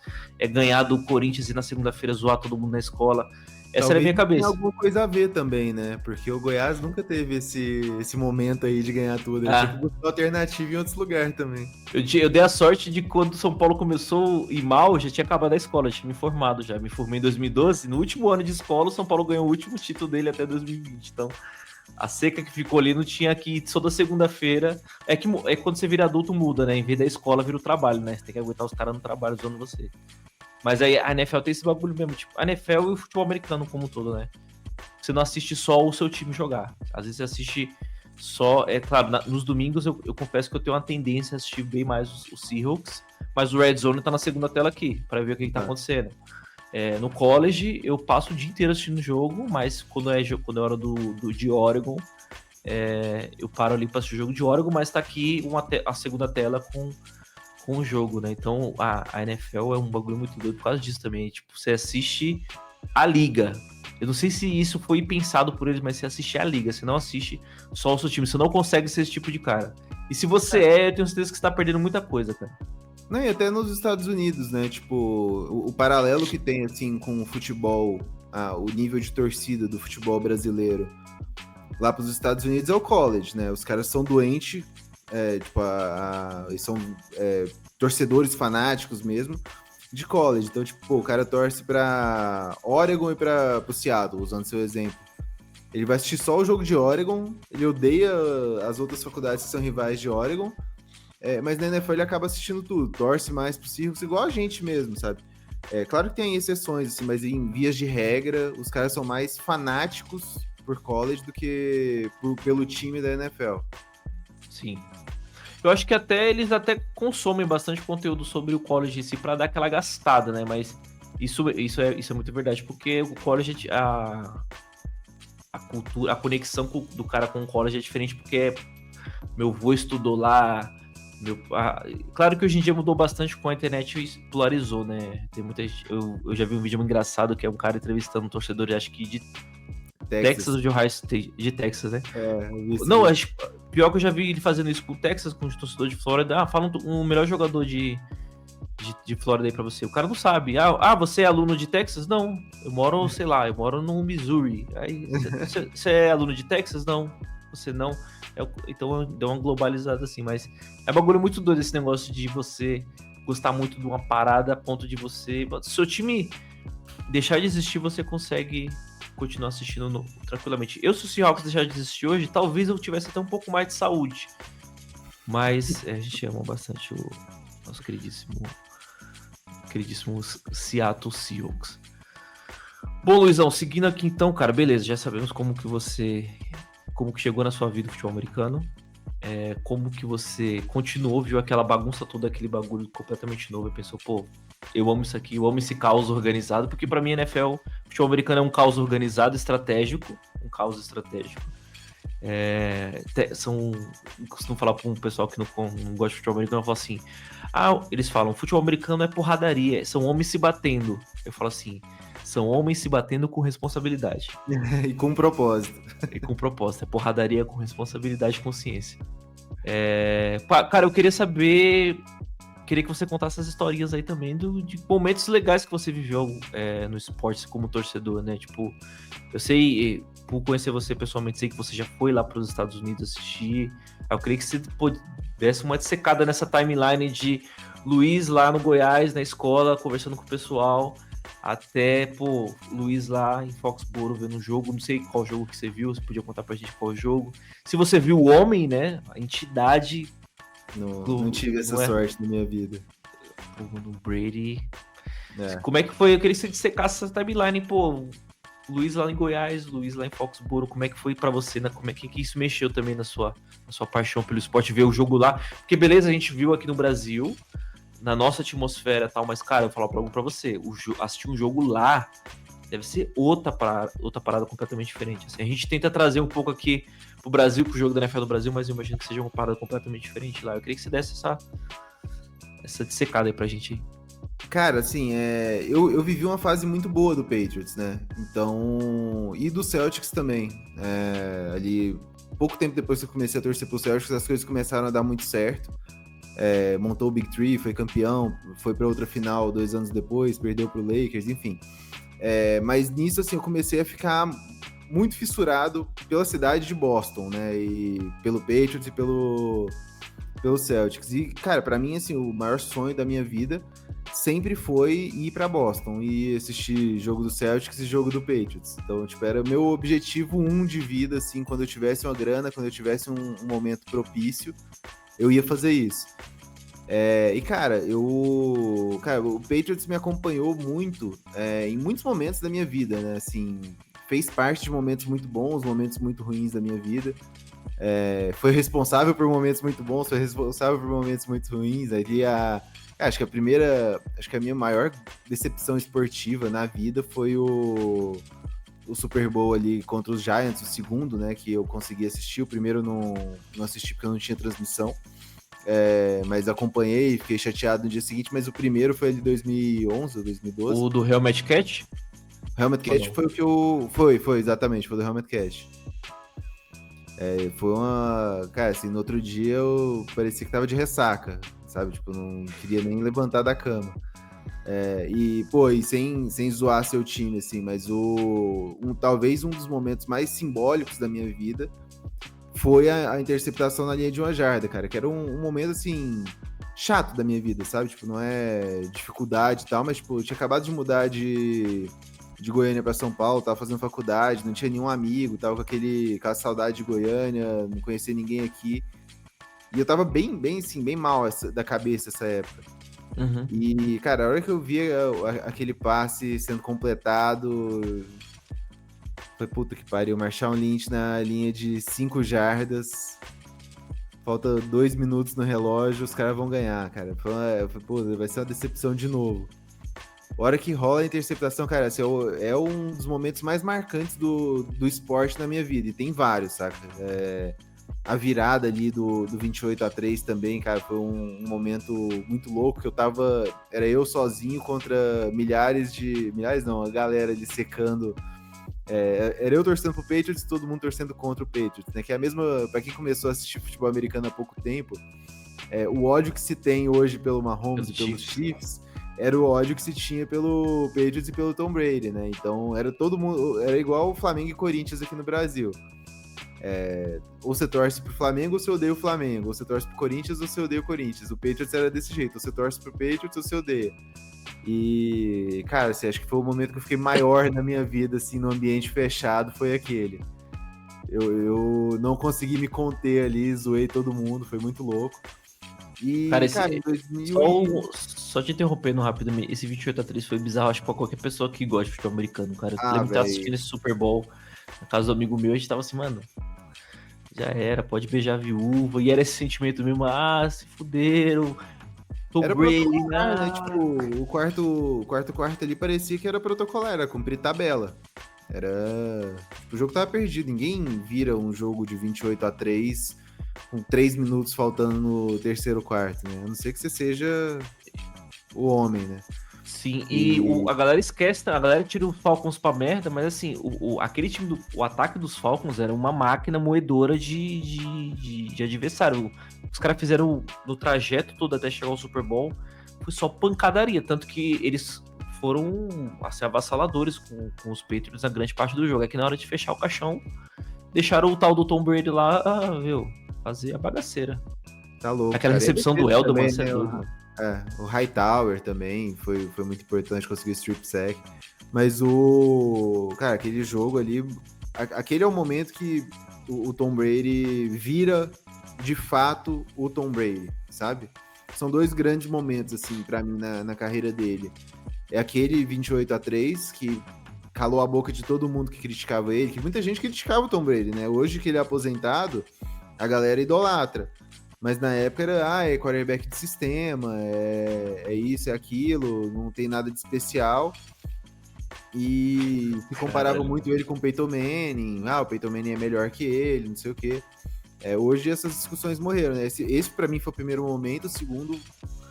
[SPEAKER 1] ganhar do Corinthians e na segunda-feira zoar todo mundo na escola. Essa era a minha cabeça.
[SPEAKER 2] Tem alguma coisa a ver também, né? Porque o Goiás nunca teve esse momento aí de ganhar tudo. Ele tinha que buscar alternativa em outros lugares também.
[SPEAKER 1] Eu dei a sorte de quando o São Paulo começou a ir mal, já tinha acabado a escola, já tinha me formado já. Me formei em 2012, no último ano de escola, o São Paulo ganhou o último título dele até 2020. Então, a seca que ficou ali não tinha que toda segunda-feira. É quando você vira adulto, muda, né? Em vez da escola, vira o trabalho, né? Você tem que aguentar os caras no trabalho usando você. Mas aí a NFL tem esse bagulho mesmo, tipo, a NFL e o futebol americano como um todo, né? Você não assiste só o seu time jogar. Às vezes você assiste só, claro, nos domingos eu confesso que eu tenho uma tendência a assistir bem mais os Seahawks, mas o Red Zone tá na segunda tela aqui, para ver o que tá acontecendo. No college, eu passo o dia inteiro assistindo o jogo, mas quando é hora de Oregon, eu paro ali para assistir o jogo de Oregon, mas tá aqui a segunda tela com o jogo, né? Então a NFL é um bagulho muito doido por causa disso também. Tipo, você assiste a liga. Eu não sei se isso foi pensado por eles, mas você assiste a liga. Você não assiste só o seu time. Você não consegue ser esse tipo de cara. E se você eu tenho certeza que você tá perdendo muita coisa, cara.
[SPEAKER 2] Não, e até nos Estados Unidos, né? Tipo, o paralelo que tem, assim, com o futebol, o nível de torcida do futebol brasileiro lá para os Estados Unidos é o college, né? Os caras são doentes, tipo, eles são torcedores fanáticos mesmo de college. Então, tipo, pô, o cara torce para Oregon e para o Seattle, usando seu exemplo. Ele vai assistir só o jogo de Oregon, ele odeia as outras faculdades que são rivais de Oregon, mas na NFL ele acaba assistindo tudo, torce mais pro Seahawks, igual a gente mesmo, sabe? Claro que tem exceções, assim, mas em vias de regra, os caras são mais fanáticos por college do que pelo time da NFL.
[SPEAKER 1] Sim. Eu acho que eles até consomem bastante conteúdo sobre o college em si pra dar aquela gastada, né? Mas isso é muito verdade, porque o college, a cultura, a conexão do cara com o college é diferente, porque meu avô estudou lá. Claro que hoje em dia mudou bastante com a internet e polarizou, né? Tem muita gente. Eu já vi um vídeo muito engraçado que é um cara entrevistando um torcedor, acho que de Texas ou de Ohio State, de Texas, né? Não, acho pior que eu já vi ele fazendo isso com o Texas, com o torcedor de Flórida. Fala um melhor jogador de Flórida aí pra você. O cara não sabe. Você é aluno de Texas? Não. Eu moro no Missouri. Aí, você é aluno de Texas? Não. Você não. Então deu uma globalizada assim, mas é bagulho muito doido esse negócio de você gostar muito de uma parada a ponto de você. Se seu time deixar de existir, você consegue continuar assistindo tranquilamente. Se o Seahawks deixar de existir hoje, talvez eu tivesse até um pouco mais de saúde. Mas a gente ama bastante o nosso queridíssimo Seattle Seahawks. Bom, Luizão, seguindo aqui então, cara, beleza, já sabemos como que chegou na sua vida o futebol americano, como que você continuou, viu aquela bagunça toda, aquele bagulho completamente novo e pensou, pô, eu amo isso aqui, eu amo esse caos organizado, porque pra mim NFL, futebol americano é um caos organizado, estratégico, um caos estratégico. Costumo falar para um pessoal que não gosta de futebol americano, eu falo assim, eles falam, futebol americano é porradaria, são homens se batendo. Eu falo assim, são homens se batendo com responsabilidade.
[SPEAKER 2] E com propósito.
[SPEAKER 1] E com propósito, é porradaria com responsabilidade e consciência. Cara, eu queria que você contasse essas historinhas aí também de momentos legais que você viveu no esporte como torcedor, né? Tipo, eu sei, por conhecer você pessoalmente, sei que você já foi lá para os Estados Unidos assistir. Eu queria que você desse uma dissecada nessa timeline de Luiz lá no Goiás, na escola, conversando com o pessoal, até, pô, Luiz lá em Foxborough vendo um jogo. Não sei qual jogo que você viu, você podia contar pra gente qual jogo. Se você viu o homem, né, a entidade...
[SPEAKER 2] Não tive essa sorte na minha vida.
[SPEAKER 1] No Brady. Como é que foi? Eu queria que você dissecasse essa timeline, pô. Luiz lá em Goiás, Luiz lá em Foxborough, como é que foi pra você, né? Como é que isso mexeu também na sua paixão pelo esporte, ver o jogo lá? Porque beleza, a gente viu aqui no Brasil, na nossa atmosfera e tal, mas cara, eu vou falar algo pra você, assistir um jogo lá deve ser outra parada completamente diferente. Assim, a gente tenta trazer um pouco aqui pro Brasil, pro jogo da NFL do Brasil, mas eu imagino que seja uma parada completamente diferente lá. Eu queria que você desse essa dissecada aí pra gente.
[SPEAKER 2] Cara, assim, eu vivi uma fase muito boa do Patriots, né? Então, e do Celtics também. Ali, pouco tempo depois que eu comecei a torcer pro Celtics, as coisas começaram a dar muito certo. Montou o Big Three, foi campeão, foi para outra final 2 anos depois, perdeu pro Lakers, enfim. Mas nisso, assim, eu comecei a ficar muito fissurado pela cidade de Boston, né? E pelo Patriots e pelo Celtics. E, cara, pra mim, assim, o maior sonho da minha vida sempre foi ir pra Boston e assistir jogo do Celtics e jogo do Patriots. Então, tipo, era o meu objetivo de vida, assim, quando eu tivesse uma grana, quando eu tivesse um momento propício, eu ia fazer isso. E, cara, o Patriots me acompanhou muito em muitos momentos da minha vida, né? Assim, fez parte de momentos muito bons, momentos muito ruins da minha vida. Foi responsável por momentos muito bons, foi responsável por momentos muito ruins. Acho que a minha maior decepção esportiva na vida foi o Super Bowl ali contra os Giants, o segundo, né, que eu consegui assistir. O primeiro não assisti porque eu não tinha transmissão, mas acompanhei e fiquei chateado no dia seguinte. Mas o primeiro foi ali 2011 ou 2012.
[SPEAKER 1] O do Helmet Catch?
[SPEAKER 2] Helmet Catch foi o que Foi, exatamente, foi do Helmet Catch. Foi uma... Cara, assim, no outro dia eu parecia que tava de ressaca, sabe? Tipo, não queria nem levantar da cama. E sem zoar seu time, assim, mas talvez um dos momentos mais simbólicos da minha vida foi a interceptação na linha de 1 jarda, cara, que era um momento, assim, chato da minha vida, sabe? Tipo, não é dificuldade e tal, mas, tipo, eu tinha acabado de mudar de Goiânia para São Paulo, tava fazendo faculdade, não tinha nenhum amigo, tava com aquela saudade de Goiânia, não conhecia ninguém aqui. E eu tava bem mal da cabeça essa época.
[SPEAKER 1] Uhum.
[SPEAKER 2] E, cara, a hora que eu vi aquele passe sendo completado, foi puta que pariu, Marshawn Lynch na linha de 5 jardas, falta 2 minutos no relógio, os caras vão ganhar, cara. Vai ser uma decepção de novo. A hora que rola a interceptação, cara, assim, é um dos momentos mais marcantes do esporte na minha vida, e tem vários, saca? A virada ali do 28-3 também, cara, foi um momento muito louco, que era eu sozinho contra a galera ali secando. Era eu torcendo pro Patriots e todo mundo torcendo contra o Patriots, né? Que é a mesma, pra quem começou a assistir futebol americano há pouco tempo, o ódio que se tem hoje pelo Mahomes e pelos Chiefs era o ódio que se tinha pelo Patriots e pelo Tom Brady, né? Então era todo mundo, era igual o Flamengo e Corinthians aqui no Brasil. Ou você torce pro Flamengo ou você odeia o Flamengo, ou você torce pro Corinthians ou você odeia o Corinthians. O Patriots era desse jeito, ou você torce pro Patriots ou você odeia. E, cara, assim, acho que foi o momento que eu fiquei maior na minha vida, assim, no ambiente fechado, foi aquele. Eu não consegui me conter ali, zoei todo mundo, foi muito louco.
[SPEAKER 1] Cara,
[SPEAKER 2] E,
[SPEAKER 1] esse,
[SPEAKER 2] cara, em
[SPEAKER 1] só,
[SPEAKER 2] 2000
[SPEAKER 1] só te interrompendo rapidamente, esse 28-3 foi bizarro, acho que pra qualquer pessoa que gosta de futebol americano, cara. Eu
[SPEAKER 2] Ah,
[SPEAKER 1] lembro de estar
[SPEAKER 2] velho.
[SPEAKER 1] assistindo esse Super Bowl na casa do amigo meu, a gente tava assim, mano, já era, pode beijar a viúva, e era esse sentimento mesmo, se fuderam, Tom
[SPEAKER 2] Era
[SPEAKER 1] Brady,
[SPEAKER 2] protocolar, né? Tipo, o quarto ali parecia que era protocolar, era cumprir tabela. Era. Tipo, o jogo tava perdido. Ninguém vira um jogo de 28-3 com 3 minutos faltando no terceiro quarto, né? A não ser que você seja o homem, né?
[SPEAKER 1] Sim, e
[SPEAKER 2] E.
[SPEAKER 1] a galera esquece, tá? A galera tira os Falcons pra merda, mas assim, aquele time o ataque dos Falcons era uma máquina moedora de adversário. Os caras fizeram no trajeto todo até chegar ao Super Bowl, foi só pancadaria, tanto que eles foram assim, avassaladores com os Patriots na grande parte do jogo. É que na hora de fechar o caixão, deixaram o tal do Tom Brady lá, viu, fazer a bagaceira.
[SPEAKER 2] Tá louco,
[SPEAKER 1] Aquela
[SPEAKER 2] cara. E a
[SPEAKER 1] recepção do
[SPEAKER 2] defesa
[SPEAKER 1] Edelman,
[SPEAKER 2] também,
[SPEAKER 1] você é
[SPEAKER 2] né?
[SPEAKER 1] doido, mano.
[SPEAKER 2] O Hightower também foi muito importante conseguir o strip sack. Mas o. Cara, aquele jogo ali. Aquele é o momento que o Tom Brady vira de fato o Tom Brady, sabe? São dois grandes momentos, assim, pra mim na carreira dele. É aquele 28-3 que calou a boca de todo mundo que criticava ele, que muita gente criticava o Tom Brady, né? Hoje que ele é aposentado, a galera idolatra. Mas na época era, é quarterback de sistema, é isso, é aquilo, não tem nada de especial. E se comparava
[SPEAKER 1] Caralho.
[SPEAKER 2] muito ele com o Peyton Manning, o Peyton Manning é melhor que ele, não sei o quê. Hoje essas discussões morreram, né? Esse para mim foi o primeiro momento, o segundo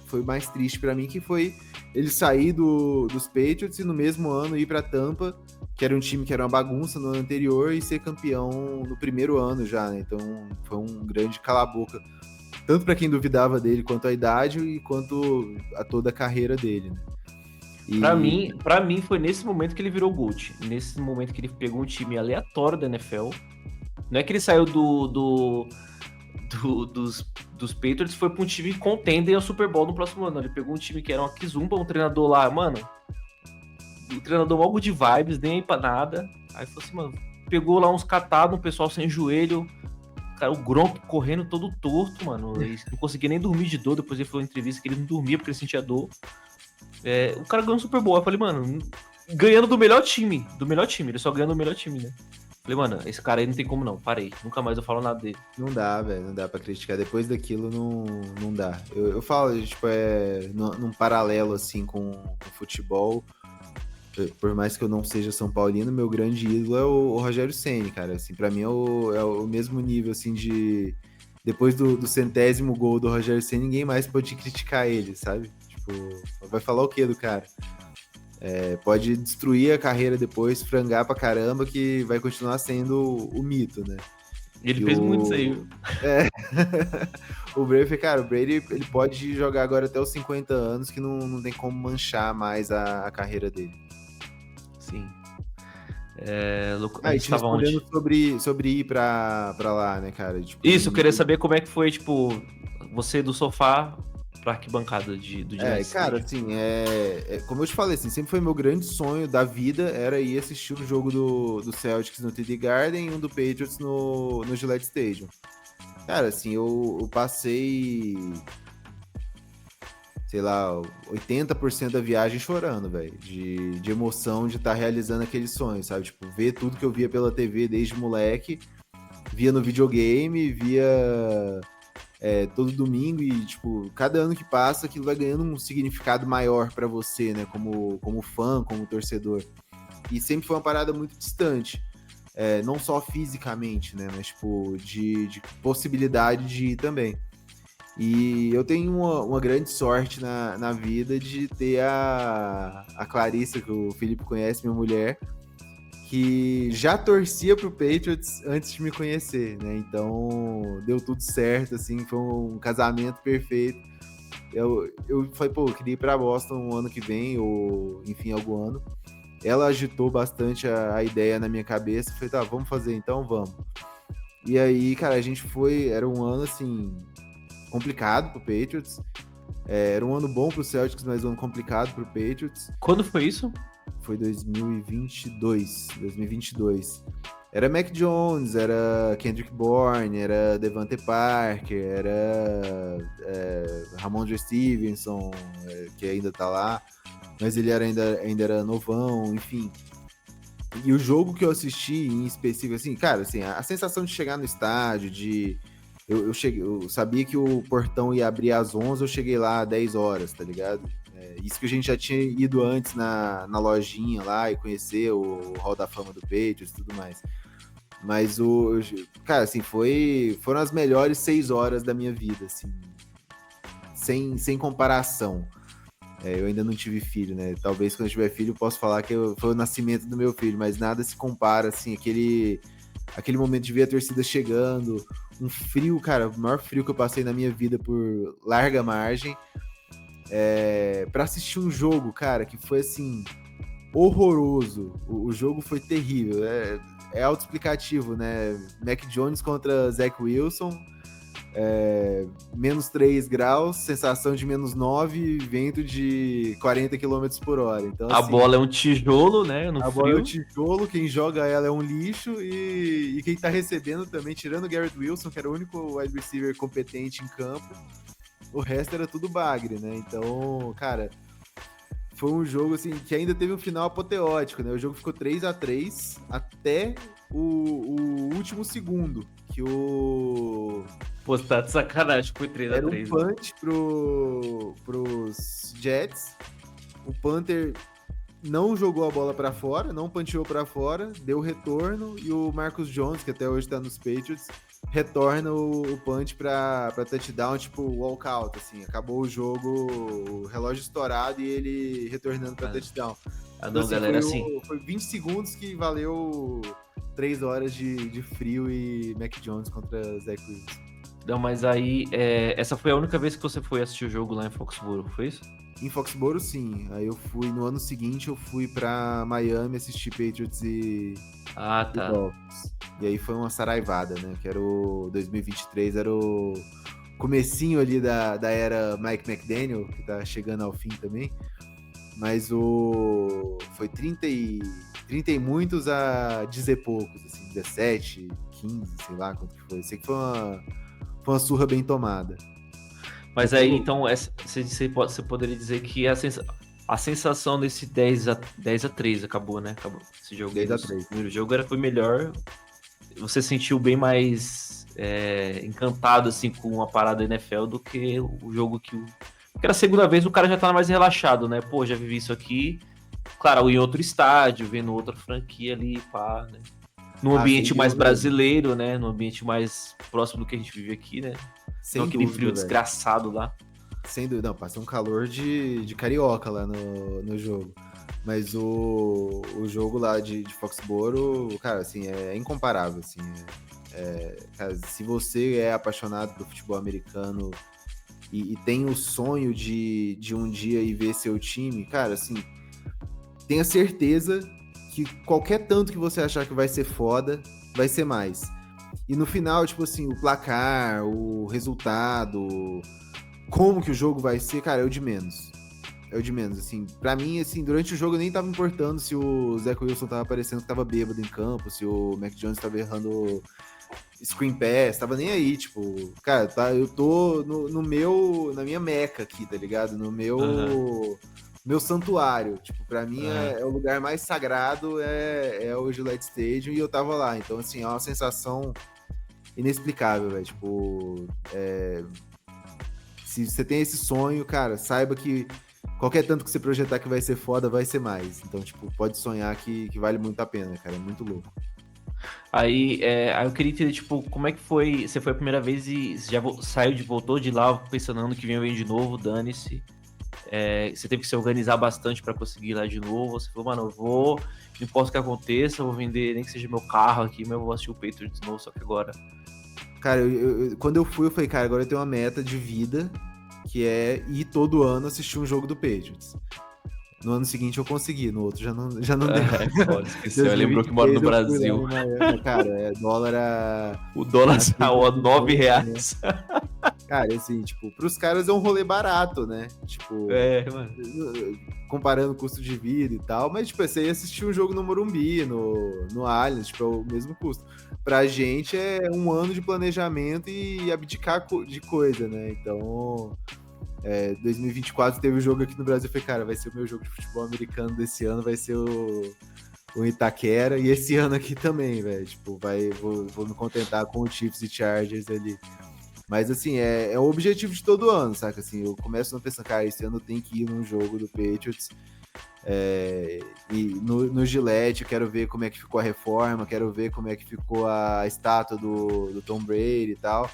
[SPEAKER 2] foi mais triste para mim, que foi ele sair dos Patriots e no mesmo ano ir para Tampa, que era um time que era uma bagunça no ano anterior, e ser campeão no primeiro ano já, né? Então foi um grande cala-boca, tanto para quem duvidava dele quanto a idade e quanto a toda a carreira dele, né?
[SPEAKER 1] Pra mim foi nesse momento que ele virou GOAT. Nesse momento que ele pegou um time aleatório da NFL. Não é que ele saiu dos Patriots e foi pra um time contender ao Super Bowl no próximo ano. Ele pegou um time que era uma Kizumba, um treinador lá, mano. O treinador algo de vibes, nem aí pra nada. Aí falou assim, mano, pegou lá uns catados, um pessoal sem joelho. Cara, o Gronk correndo todo torto, mano. Ele não conseguia nem dormir de dor. Depois ele falou em entrevista que ele não dormia porque ele sentia dor. O cara ganhou um Super Bowl. Eu falei, mano, ganhando do melhor time. Do melhor time. Ele só ganhando do melhor time, né? Falei, mano, esse cara aí não tem como não. Parei. Nunca mais eu falo nada dele.
[SPEAKER 2] Não dá, velho, não dá pra criticar. Depois daquilo, não dá. Eu falo, tipo, num paralelo, assim, com o futebol, por mais que eu não seja São Paulino, meu grande ídolo é o Rogério Ceni, cara. Assim, pra mim é o mesmo nível, assim, de... Depois do 100º gol do Rogério Ceni, ninguém mais pode criticar ele, sabe? Tipo, vai falar o quê do cara? Pode destruir a carreira depois, frangar pra caramba, que vai continuar sendo o mito, né?
[SPEAKER 1] Ele
[SPEAKER 2] E
[SPEAKER 1] fez muito isso aí, viu?
[SPEAKER 2] o Brady, cara, o Brady ele pode jogar agora até os 50 anos, que não tem como manchar mais a carreira dele.
[SPEAKER 1] Sim. A
[SPEAKER 2] E
[SPEAKER 1] gente
[SPEAKER 2] te
[SPEAKER 1] tava
[SPEAKER 2] respondendo
[SPEAKER 1] onde?
[SPEAKER 2] sobre ir pra lá, né, cara? Tipo,
[SPEAKER 1] Isso, eu queria saber como é que foi, tipo, você do sofá pra arquibancada do Gillette
[SPEAKER 2] cara,
[SPEAKER 1] Stadium.
[SPEAKER 2] assim, como eu te falei, assim, sempre foi meu grande sonho da vida, era ir assistir o jogo do Celtics no TD Garden e um do Patriots no Gillette Stadium. Cara, assim, eu passei, sei lá, 80% da viagem chorando, velho, de emoção de estar realizando aquele sonho, sabe? Tipo, ver tudo que eu via pela TV desde moleque, via no videogame, via todo domingo e, tipo, cada ano que passa aquilo vai ganhando um significado maior pra você, né? Como fã, como torcedor. E sempre foi uma parada muito distante. Não só fisicamente, né? Mas, tipo, de possibilidade de ir também. E eu tenho uma grande sorte na vida de ter a Clarissa, que o Felipe conhece, minha mulher, que já torcia pro Patriots antes de me conhecer, né? Então deu tudo certo, assim, foi um casamento perfeito. Eu falei, pô, eu queria ir pra Boston o ano que vem, ou enfim, algum ano. Ela agitou bastante a ideia na minha cabeça. Falei, tá, vamos fazer então, vamos. E aí, cara, a gente foi. Era um ano, assim, complicado pro Patriots. Era um ano bom pro Celtics, mas um ano complicado pro Patriots.
[SPEAKER 1] Quando foi isso?
[SPEAKER 2] Foi 2022. Era Mac Jones, era Kendrick Bourne, era Devante Parker, era Ramondre Stevenson, que ainda tá lá, mas ele ainda era novão, enfim. E o jogo que eu assisti em específico, assim, cara, assim, a sensação de chegar no estádio, eu sabia que o portão ia abrir às 11, eu cheguei lá às 10 horas, tá ligado? Isso que a gente já tinha ido antes na lojinha lá e conhecer o Hall da Fama do Patriots e tudo mais. Mas cara, assim, foram as melhores 6 horas da minha vida, assim, sem comparação. Eu ainda não tive filho, né? Talvez quando eu tiver filho eu possa falar que foi o nascimento do meu filho, mas nada se compara, assim, aquele momento de ver a torcida chegando, um frio, cara, o maior frio que eu passei na minha vida por larga margem, pra assistir um jogo, cara, que foi, assim, horroroso. O jogo foi terrível, é autoexplicativo, né? Mac Jones contra Zach Wilson, menos 3 graus, sensação de menos 9, vento de 40 km por hora. Então,
[SPEAKER 1] A
[SPEAKER 2] assim,
[SPEAKER 1] bola é um tijolo, né? No
[SPEAKER 2] a
[SPEAKER 1] frio.
[SPEAKER 2] bola é um tijolo, quem joga ela é um lixo e quem tá recebendo também, tirando o Garrett Wilson, que era o único wide receiver competente em campo, o resto era tudo bagre, né? Então, cara, foi um jogo assim que ainda teve um final apoteótico, né? O jogo ficou 3-3 até o último segundo, que
[SPEAKER 1] Pô, tá de sacanagem, foi 3x3.
[SPEAKER 2] era um punch pros Jets. O Panther não jogou a bola pra fora, não punchou pra fora, deu retorno e o Marcus Jones, que até hoje tá nos Patriots, retorna o punch pra touchdown, tipo walkout, assim. Acabou o jogo, o relógio estourado e ele retornando pra touchdown.
[SPEAKER 1] Ah,
[SPEAKER 2] Então,
[SPEAKER 1] não,
[SPEAKER 2] assim,
[SPEAKER 1] galera,
[SPEAKER 2] foi 20 segundos que valeu 3 horas de frio e Mac Jones contra Zach Wilson.
[SPEAKER 1] Não, mas aí, essa foi a única vez que você foi assistir o jogo lá em Foxborough, foi isso?
[SPEAKER 2] Em Foxborough, sim. Aí eu fui, no ano seguinte, eu fui pra Miami assistir Patriots e
[SPEAKER 1] tá.
[SPEAKER 2] Dolphins. E aí foi uma saraivada, né? Que era o 2023, era o comecinho ali da era Mike McDaniel, que tá chegando ao fim também. Mas foi 30 e muitos a dizer poucos, assim, 17, 15, sei lá quanto que foi. Sei que foi uma surra bem tomada.
[SPEAKER 1] Mas aí, então, você poderia dizer que a sensação desse 10-3 acabou, né? Acabou esse jogo.
[SPEAKER 2] 10-3.
[SPEAKER 1] O primeiro jogo foi melhor. Você sentiu bem mais encantado, assim, com a parada NFL do que o jogo que era a segunda vez, o cara já tá mais relaxado, né? Pô, já vivi isso aqui. Claro, em outro estádio, vendo outra franquia ali, pá, né? Num ambiente mais brasileiro, né? Num ambiente mais próximo do que a gente vive aqui, né?
[SPEAKER 2] Sem
[SPEAKER 1] não aquele
[SPEAKER 2] dúvida,
[SPEAKER 1] frio
[SPEAKER 2] velho.
[SPEAKER 1] desgraçado lá.
[SPEAKER 2] Sem dúvida, não, passei um calor de carioca lá no jogo. Mas o jogo lá de Foxborough, cara, assim, é incomparável, assim. Cara, se você é apaixonado do futebol americano e tem o sonho de um dia ir ver seu time, cara, assim, tenha certeza que qualquer tanto que você achar que vai ser foda, vai ser mais. E no final, tipo assim, o placar, o resultado, como que o jogo vai ser, cara, é o de menos. É o de menos, assim. Pra mim, assim, durante o jogo eu nem tava importando se o Zach Wilson tava parecendo que tava bêbado em campo, se o Mac Jones tava errando screen pass, tava nem aí, tipo, cara, eu tô na minha meca aqui, tá ligado? No meu santuário, tipo, pra mim é o lugar mais sagrado, é o Gillette Stadium, e eu tava lá, então, assim, é uma sensação inexplicável, velho, tipo, se você tem esse sonho, cara, saiba que qualquer tanto que você projetar que vai ser foda, vai ser mais, então, tipo, pode sonhar que vale muito a pena, cara, é muito louco.
[SPEAKER 1] Aí eu queria entender, tipo, como é que foi, você foi a primeira vez e já voltou de lá pensando ano que vem de novo, dane-se. Você teve que se organizar bastante para conseguir ir lá de novo. Você falou, mano, não importa o que aconteça, eu vou vender nem que seja meu carro aqui, mas eu vou assistir o Patriots de novo, só que agora.
[SPEAKER 2] Cara, quando eu fui, eu falei, cara, agora eu tenho uma meta de vida, que é ir todo ano assistir um jogo do Patriots. No ano seguinte eu consegui, no outro já não deu.
[SPEAKER 1] Pode esquecer, lembrou que mora no Brasil.
[SPEAKER 2] Cara, dólar
[SPEAKER 1] o dólar saiu a R$9.
[SPEAKER 2] Cara, assim, tipo, pros caras é um rolê barato, né? Tipo,
[SPEAKER 1] Mano.
[SPEAKER 2] comparando o custo de vida e tal, mas, tipo, você ia assistir um jogo no Morumbi, no Allianz, tipo, é o mesmo custo. Pra gente é um ano de planejamento e abdicar de coisa, né? Então, 2024 teve o jogo aqui no Brasil, eu falei, cara, vai ser o meu jogo de futebol americano desse ano, vai ser o Itaquera, e esse ano aqui também, velho, tipo, vou me contentar com o Chiefs e Chargers ali. Mas, assim, é o objetivo de todo ano, saca? Assim, eu começo a pensar, cara, esse ano eu tenho que ir num jogo do Patriots, e no Gillette eu quero ver como é que ficou a reforma, quero ver como é que ficou a estátua do Tom Brady e tal.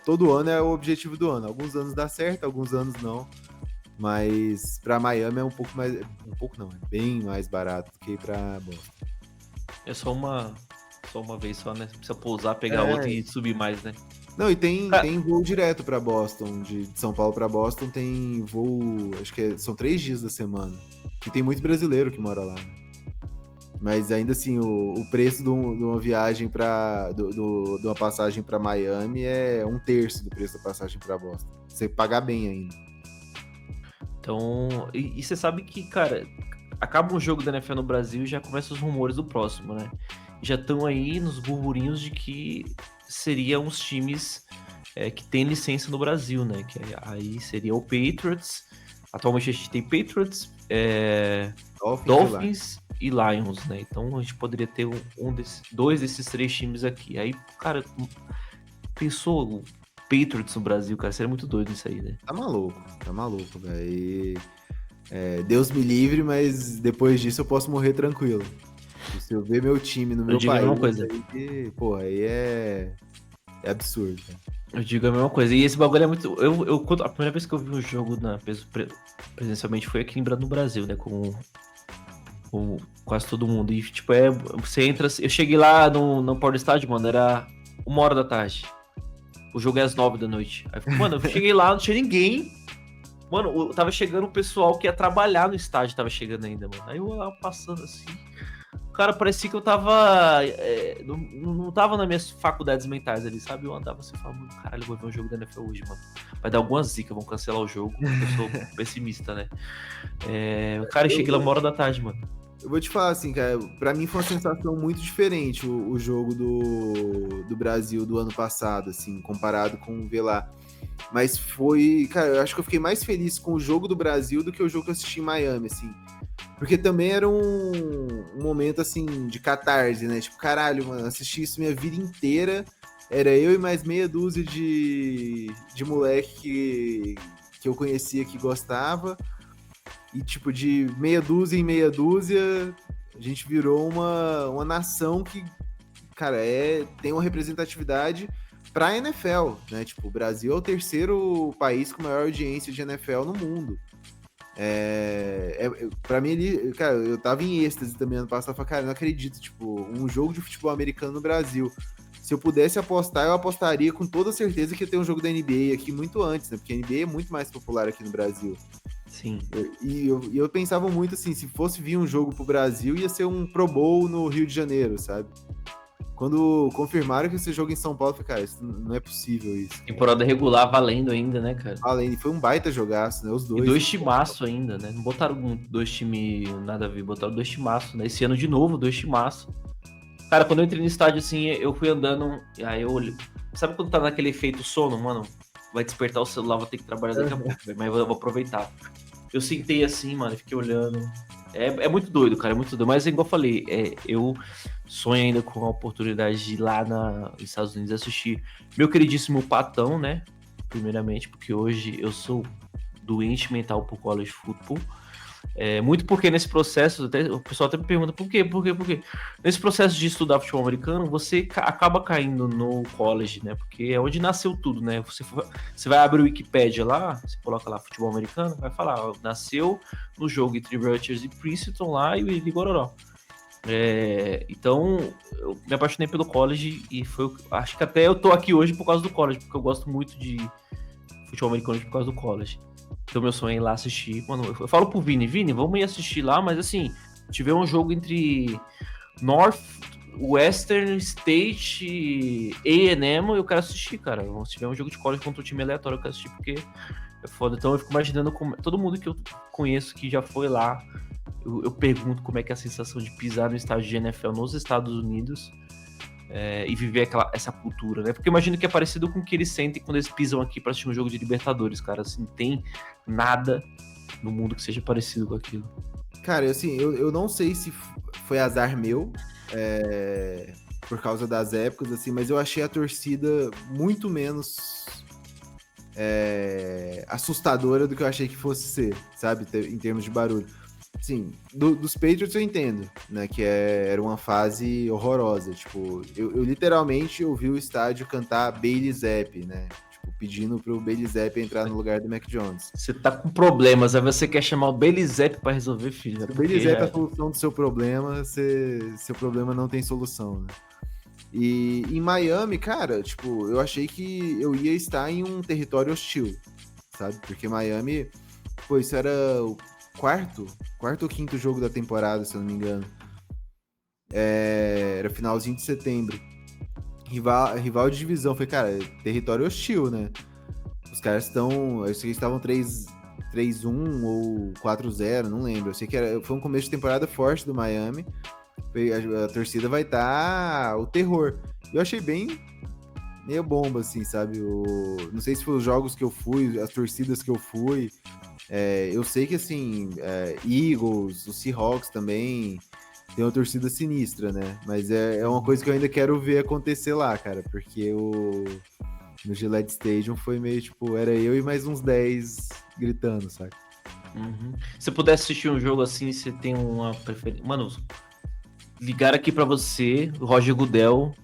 [SPEAKER 2] Todo ano é o objetivo do ano. Alguns anos dá certo, alguns anos não. Mas para Miami é um pouco mais... Um pouco não, é bem mais barato do que para Boston.
[SPEAKER 1] É só uma vez só, né? Precisa pousar, pegar outra e subir mais, né?
[SPEAKER 2] Não, e tem voo direto para Boston, de São Paulo para Boston tem voo, acho que são 3 dias da semana. E tem muito brasileiro que mora lá, né? Mas ainda assim, o preço de uma viagem de uma passagem para Miami é 1/3 do preço da passagem para Boston. Você pagar bem ainda.
[SPEAKER 1] Então, e você sabe que, cara, acaba um jogo da NFL no Brasil e já começam os rumores do próximo, né? Já estão aí nos burburinhos de que seriam os times que tem licença no Brasil, né? Que aí seria o Patriots. Atualmente a gente tem Patriots, Dolphins e Lions, né? Então a gente poderia ter dois desses 3 times aqui. Aí, cara, pensou o Patriots no Brasil, cara, seria muito doido isso aí, né?
[SPEAKER 2] Tá maluco, velho. Deus me livre, mas depois disso eu posso morrer tranquilo. Se eu ver meu time no meu país,
[SPEAKER 1] a mesma coisa.
[SPEAKER 2] Aí, porra, aí é absurdo, cara.
[SPEAKER 1] Eu digo a mesma coisa. E esse bagulho é muito. A primeira vez que eu vi um jogo presencialmente foi aqui no Brasil, né? Com quase todo mundo. E, tipo, você entra. Eu cheguei lá no Power Stadium, mano, era 1h da tarde. O jogo é às 9 da noite. Aí, mano, eu cheguei lá, não tinha ninguém. Mano, tava chegando o pessoal que ia trabalhar no estádio, tava chegando ainda, mano. Aí eu lá passando assim. Cara, parecia que eu tava. Não tava nas minhas faculdades mentais ali, sabe? Eu andava assim, falando, caralho, eu vou ver um jogo da NFL hoje, mano. Vai dar alguma zica, vão cancelar o jogo. Eu sou pessimista, né? Cara, eu cheguei lá 1h da tarde, mano.
[SPEAKER 2] Eu vou te falar assim, cara, pra mim foi uma sensação muito diferente o jogo do Brasil do ano passado, assim, comparado com o lá. Mas foi, cara, eu acho que eu fiquei mais feliz com o jogo do Brasil do que o jogo que eu assisti em Miami, assim. Porque também era um momento, assim, de catarse, né? Tipo, caralho, mano, assisti isso minha vida inteira. Era eu e mais meia dúzia de moleque que eu conhecia que gostava. E, tipo, de meia dúzia em meia dúzia, a gente virou uma nação que, cara, tem uma representatividade pra NFL, né? Tipo, o Brasil é o 3º país com maior audiência de NFL no mundo. Pra mim, ali, cara, eu tava em êxtase também ano passado. Eu falei, cara, eu não acredito, tipo, um jogo de futebol americano no Brasil. Se eu pudesse apostar, eu apostaria com toda certeza que ia ter um jogo da NBA aqui muito antes, né? Porque a NBA é muito mais popular aqui no Brasil.
[SPEAKER 1] Sim.
[SPEAKER 2] E eu pensava muito assim, se fosse vir um jogo pro Brasil, ia ser um Pro Bowl no Rio de Janeiro, sabe? Quando confirmaram que esse jogo em São Paulo, eu falei, cara, isso não é possível isso.
[SPEAKER 1] Temporada regular valendo ainda, né, cara?
[SPEAKER 2] Além, foi um baita jogaço, né? Os dois.
[SPEAKER 1] E 2 timaços ainda, né? Não botaram 2 times nada a ver, botaram 2 timaços, né? Esse ano de novo, 2 timaços. Cara, quando eu entrei no estádio, assim, eu fui andando, aí eu olhei. Sabe quando tá naquele efeito sono, mano? Vai despertar o celular, vou ter que trabalhar daqui a pouco, mas eu vou aproveitar. Eu sentei assim, mano, fiquei olhando. É muito doido, cara, é muito doido. Mas, igual eu falei, eu sonho ainda com a oportunidade de ir lá nos Estados Unidos assistir meu queridíssimo Patão, né? Primeiramente, porque hoje eu sou doente mental por college football. Muito porque nesse processo, o pessoal até me pergunta por quê? Nesse processo de estudar futebol americano, você acaba caindo no college, né? Porque é onde nasceu tudo, né? Você vai abrir o Wikipedia lá, você coloca lá futebol americano, vai falar, ó, nasceu no jogo entre Rutgers e Princeton lá e o Gororó. Então, eu me apaixonei pelo college e acho que até eu tô aqui hoje por causa do college, porque eu gosto muito de futebol americano por causa do college. Então meu sonho é ir lá assistir. Mano, eu falo pro Vini, vamos ir assistir lá, mas assim, tiver um jogo entre Western State A&M, eu quero assistir, cara. Se tiver um jogo de college contra um time aleatório, eu quero assistir, porque é foda. Então eu fico imaginando todo mundo que eu conheço que já foi lá, eu pergunto como é que é a sensação de pisar no estádio de NFL nos Estados Unidos e viver essa cultura, né? Porque eu imagino que é parecido com o que eles sentem quando eles pisam aqui pra assistir um jogo de Libertadores, cara. Assim, tem nada no mundo que seja parecido com aquilo.
[SPEAKER 2] Cara, assim, eu não sei se foi azar meu, por causa das épocas, assim, mas eu achei a torcida muito menos assustadora do que eu achei que fosse ser, sabe? Em termos de barulho. Sim, dos Patriots eu entendo, né? Que era uma fase horrorosa. Tipo, eu literalmente ouvi o estádio cantar Bailey Zapp, né? Tipo, pedindo pro Bailey Zapp entrar no lugar do Mac Jones.
[SPEAKER 1] Você tá com problemas, aí você quer chamar o Bailey Zapp pra resolver, filho.
[SPEAKER 2] Se o Bailey Zapp é a solução do seu problema, seu problema não tem solução, né? E em Miami, cara, tipo, eu achei que eu ia estar em um território hostil, sabe? Porque Miami, pô, isso era o quarto ou quinto jogo da temporada, se eu não me engano. Era finalzinho de setembro. Rival de divisão. Foi, cara, território hostil, né? Os caras estão... Eu sei que eles estavam 3-1 ou 4-0, não lembro. Eu sei que foi um começo de temporada forte do Miami. A torcida vai estar o terror. Eu achei bem meio bomba, assim, sabe? Não sei se foi os jogos que eu fui, as torcidas que eu fui. Eu sei que, assim, Eagles, os Seahawks também tem uma torcida sinistra, né? Mas é uma coisa que eu ainda quero ver acontecer lá, cara, porque no Gillette Stadium foi meio, tipo, era eu e mais uns 10 gritando, sabe?
[SPEAKER 1] Uhum. Se você pudesse assistir um jogo assim, você tem uma preferência... Mano, ligar aqui pra você, Roger Goodell,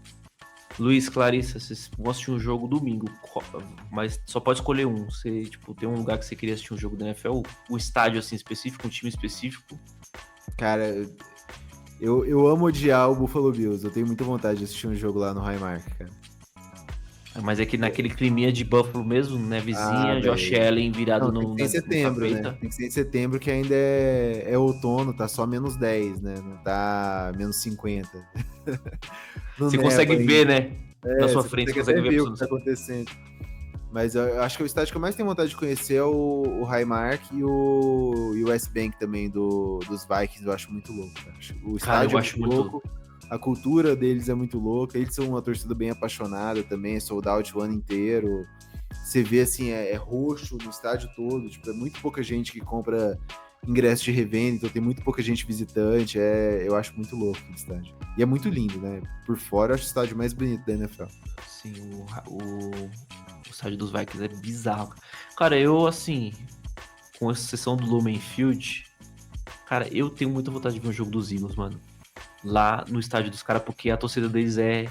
[SPEAKER 1] Luiz, Clarissa, vocês vão assistir um jogo domingo, mas só pode escolher um. Você, tipo, tem um lugar que você queria assistir um jogo da NFL, o estádio, assim, específico, um time específico?
[SPEAKER 2] Cara, eu amo odiar o Buffalo Bills. Eu tenho muita vontade de assistir um jogo lá no Highmark, cara.
[SPEAKER 1] Mas é que naquele climinha de Buffalo mesmo, né? Vizinha, Josh Allen virado
[SPEAKER 2] no... Tem que ser em setembro, né? Tem que ser em setembro, que ainda é outono, tá só menos 10, né? Não tá menos 50.
[SPEAKER 1] Você consegue ver, né? Na sua frente, você consegue ver
[SPEAKER 2] o que tá acontecendo. Mas eu acho que o estádio que eu mais tenho vontade de conhecer é o Highmark e o West Bank também, dos Vikings. Eu acho muito louco, cara. O estádio
[SPEAKER 1] eu acho muito louco.
[SPEAKER 2] A cultura deles é muito louca. Eles são uma torcida bem apaixonada também, é sold out o ano inteiro. Você vê, assim, é roxo no estádio todo. Tipo, é muito pouca gente que compra ingresso de revenda, então tem muito pouca gente visitante. Eu acho muito louco o estádio. E é muito lindo, né? Por fora, eu acho o estádio mais bonito da NFL.
[SPEAKER 1] Sim, o estádio dos Vikings é bizarro. Cara, eu, assim, com exceção do Lumen Field, cara, eu tenho muita vontade de ver um jogo dos Eagles, mano. Lá no estádio dos caras, porque a torcida deles é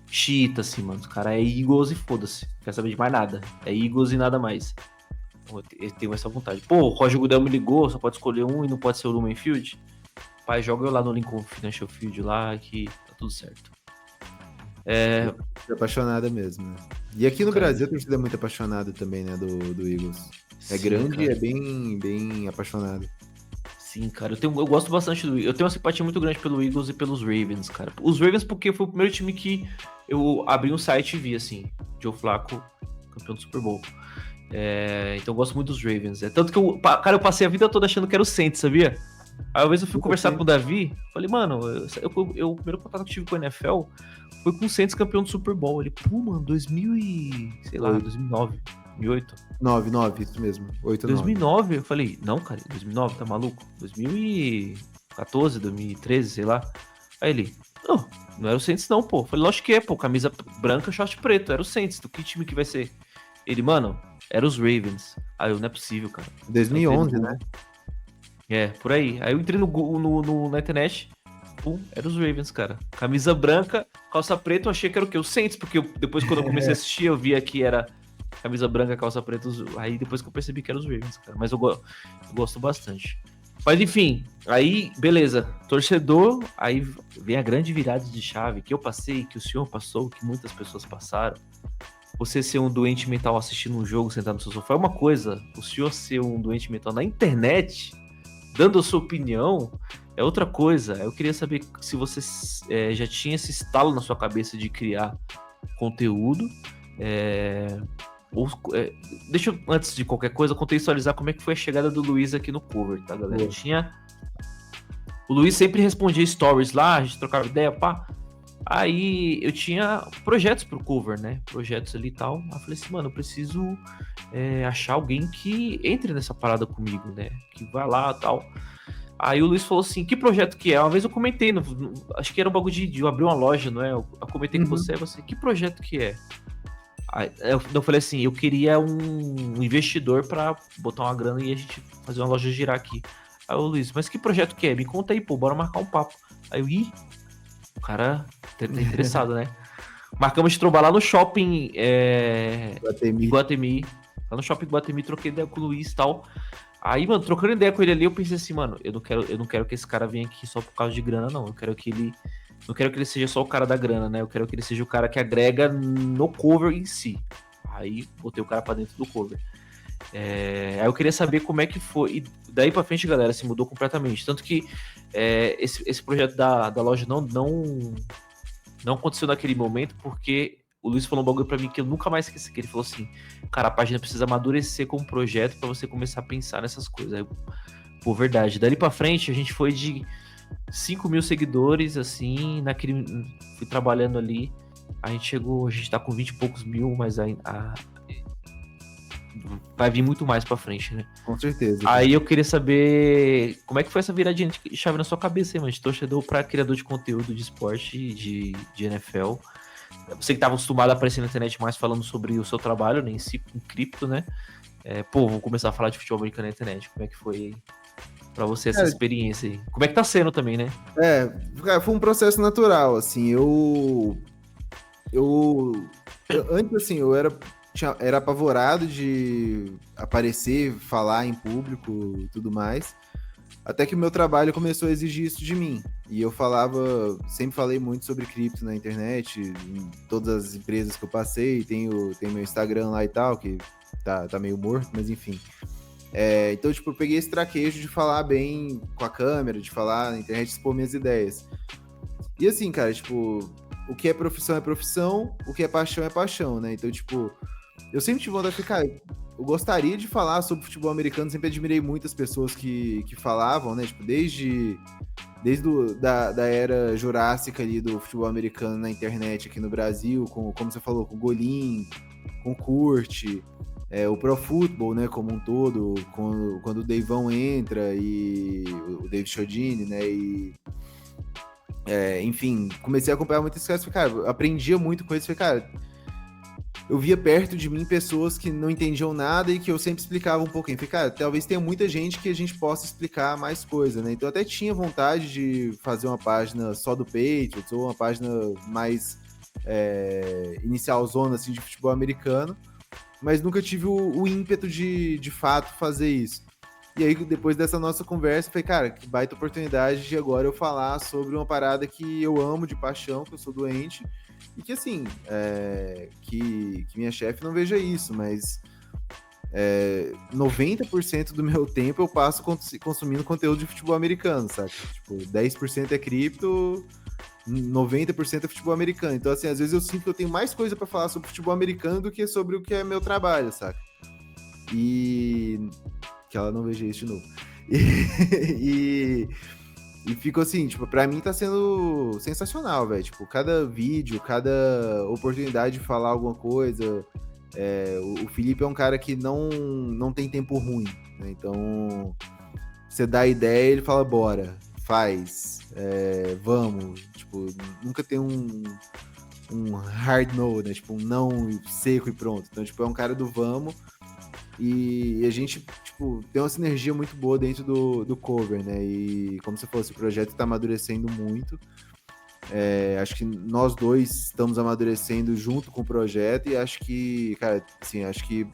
[SPEAKER 1] xiita, assim, mano. Os caras é Eagles e foda-se. Não quer saber de mais nada. É Eagles e nada mais. Eu tenho essa vontade. Pô, o Roger Goodell me ligou, só pode escolher um e não pode ser o Lumen Field. Pai, joga eu lá no Lincoln Financial Field lá, que tá tudo certo.
[SPEAKER 2] É apaixonada mesmo, né? E aqui no Brasil a torcida é muito apaixonada também, né, do Eagles. É sim, grande, cara. E é bem apaixonado.
[SPEAKER 1] Sim, cara, eu gosto bastante do Eagles. Eu tenho uma simpatia muito grande pelo Eagles e pelos Ravens, cara. Os Ravens porque foi o primeiro time que eu abri um site e vi, assim, Joe Flacco, campeão do Super Bowl. Então eu gosto muito dos Ravens. Tanto que eu passei a vida toda achando que era o Saints, sabia? Aí uma vez eu fui conversar com o Davi, falei, mano, o primeiro contato que tive com o NFL foi com o Saints campeão do Super Bowl. Ele, pô, mano, 2009, 2008.
[SPEAKER 2] 9, isso mesmo.
[SPEAKER 1] 2009, eu falei, não, cara, 2009, tá maluco? 2014, 2013, sei lá. Aí ele, não era o Saints não, pô. Eu falei, lógico que é, pô, camisa branca, short preto, era o Saints. Do que time que vai ser? Ele, mano, era os Ravens. Aí eu, não é possível, cara.
[SPEAKER 2] 2011, né?
[SPEAKER 1] Por aí. Aí eu entrei na internet, era os Ravens, cara. Camisa branca, calça preta, eu achei que era o quê? O Saints, porque depois quando eu comecei a assistir, eu via que era camisa branca, calça preta, aí depois que eu percebi que era os Ravens, cara. Mas eu gosto bastante. Mas enfim, aí, beleza. Torcedor, aí vem a grande virada de chave que eu passei, que o senhor passou, que muitas pessoas passaram. Você ser um doente mental assistindo um jogo sentado no seu sofá é uma coisa. O senhor ser um doente mental na internet, dando a sua opinião, É outra coisa, eu queria saber se você já tinha esse estalo na sua cabeça de criar conteúdo. Ou, deixa eu, antes de qualquer coisa, contextualizar como é que foi a chegada do Luiz aqui no cover, tá, galera? O Luiz sempre respondia stories lá, a gente trocava ideia, pá. Aí eu tinha projetos pro cover, né? Projetos ali e tal. Aí eu falei assim, mano, eu preciso achar alguém que entre nessa parada comigo, né? Que vai lá e tal. Aí o Luiz falou assim, que projeto que é? Uma vez eu comentei, acho que era um bagulho de eu abrir uma loja, não é? Eu comentei com você, que projeto que é? Aí eu falei assim, eu queria um investidor pra botar uma grana e a gente fazer uma loja girar aqui. Aí o Luiz, mas que projeto que é? Me conta aí, pô, bora marcar um papo. Aí eu, o cara tá interessado, né? Marcamos de trombar lá no shopping Iguatemi. Lá no shopping Iguatemi, troquei ideia com o Luiz e tal. Aí, mano, trocando ideia com ele ali, eu pensei assim, mano, eu não quero que esse cara venha aqui só por causa de grana, não. Eu quero que ele. Não quero que ele seja só o cara da grana, né? Eu quero que ele seja o cara que agrega no cover em si. Aí botei o cara pra dentro do cover. Aí eu queria saber como é que foi. E daí pra frente, galera, se mudou completamente. Tanto que esse projeto da loja não aconteceu naquele momento, porque o Luiz falou um bagulho pra mim que eu nunca mais esqueci. Que ele falou assim, cara, a página precisa amadurecer como projeto pra você começar a pensar nessas coisas. Aí, pô, verdade. Dali pra frente, a gente foi de 5 mil seguidores, assim, fui trabalhando ali. A gente tá com 20 e poucos mil, mas vai vir muito mais pra frente, né?
[SPEAKER 2] Com certeza.
[SPEAKER 1] Aí eu queria saber como é que foi essa viradinha de chave na sua cabeça aí, mano, de torcedor pra criador de conteúdo de esporte, de NFL. Você que tava acostumado a aparecer na internet mais falando sobre o seu trabalho, né, em si, com cripto, né? Vou começar a falar de futebol americano na internet. Como é que foi pra você essa experiência aí? Como é que tá sendo também, né?
[SPEAKER 2] Foi um processo natural, assim, antes, assim, eu era apavorado de aparecer, falar em público e tudo mais, até que o meu trabalho começou a exigir isso de mim, e eu sempre falei muito sobre cripto na internet, em todas as empresas que eu passei, tem meu Instagram lá e tal, que tá meio morto, mas enfim. Então, tipo, eu peguei esse traquejo de falar bem com a câmera, de falar na internet, expor minhas ideias. E assim, cara, tipo, o que é profissão, o que é paixão, né? Então, tipo, eu sempre tive vontade de ficar, eu gostaria de falar sobre futebol americano, sempre admirei muitas pessoas que falavam, né? Tipo, desde da era jurássica ali do futebol americano na internet aqui no Brasil, como você falou, com o Golim, com o Kurt, o Pro Football, né, como um todo, quando o Davão entra e o David Chiodini, né, e enfim, comecei a acompanhar muito esse cara, cara, aprendia muito com isso, cara, eu via perto de mim pessoas que não entendiam nada e que eu sempre explicava um pouquinho, cara, talvez tenha muita gente que a gente possa explicar mais coisa, né, então eu até tinha vontade de fazer uma página só do Patriots, ou uma página mais inicialzona, assim, de futebol americano, mas nunca tive o ímpeto de fato fazer isso. E aí, depois dessa nossa conversa, eu falei, cara, que baita oportunidade de agora eu falar sobre uma parada que eu amo de paixão, que eu sou doente, e que, assim, que minha chefe não veja isso, mas 90% do meu tempo eu passo consumindo conteúdo de futebol americano, sabe? Tipo, 10% é cripto, 90% é futebol americano. Então, assim, às vezes eu sinto que eu tenho mais coisa pra falar sobre futebol americano do que sobre o que é meu trabalho, saca? E... que ela não veja isso de novo. E fico assim, tipo, pra mim tá sendo sensacional, velho. Tipo, cada vídeo, cada oportunidade de falar alguma coisa. O Felipe é um cara que não tem tempo ruim, né? Então, você dá a ideia, ele fala, bora, faz, vamos. Tipo, nunca tem um hard no, né? Tipo, um não seco e pronto. Então, tipo, é um cara do vamos. E a gente, tipo, tem uma sinergia muito boa dentro do cover, né? E como você falou, esse projeto tá amadurecendo muito. Acho que nós dois estamos amadurecendo junto com o projeto e acho que, cara, assim, acho que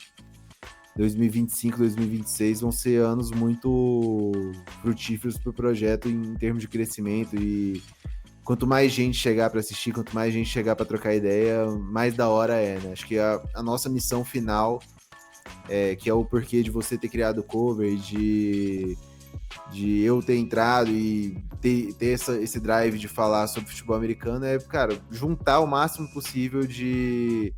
[SPEAKER 2] 2025, 2026 vão ser anos muito frutíferos pro projeto em termos de crescimento, e quanto mais gente chegar para assistir, quanto mais gente chegar para trocar ideia, mais da hora né? Acho que a nossa missão final, que é o porquê de você ter criado o cover, de de eu ter entrado e ter esse drive de falar sobre futebol americano é, cara, juntar o máximo possível de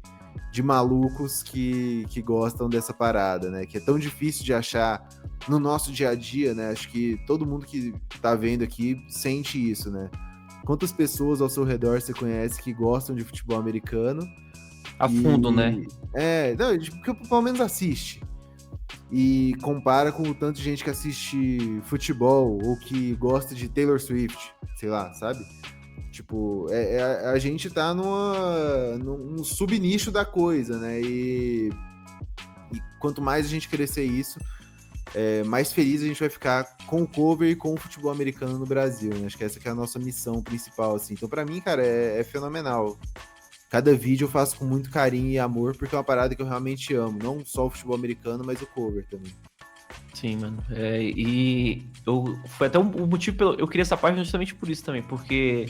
[SPEAKER 2] malucos que gostam dessa parada, né? Que é tão difícil de achar no nosso dia a dia, né? Acho que todo mundo que tá vendo aqui sente isso, né? Quantas pessoas ao seu redor você conhece que gostam de futebol americano?
[SPEAKER 1] A fundo, né?
[SPEAKER 2] Não, que pelo menos assiste. E compara com o tanto de gente que assiste futebol ou que gosta de Taylor Swift, sei lá, sabe? Tipo, a gente tá num subnicho da coisa, né? E quanto mais a gente crescer isso, mais feliz a gente vai ficar com o cover e com o futebol americano no Brasil, né? Acho que essa que é a nossa missão principal, assim. Então, pra mim, cara, é fenomenal. Cada vídeo eu faço com muito carinho e amor, porque é uma parada que eu realmente amo. Não só o futebol americano, mas o cover também.
[SPEAKER 1] Sim, mano. Foi até um motivo pelo. Eu queria essa página justamente por isso também, porque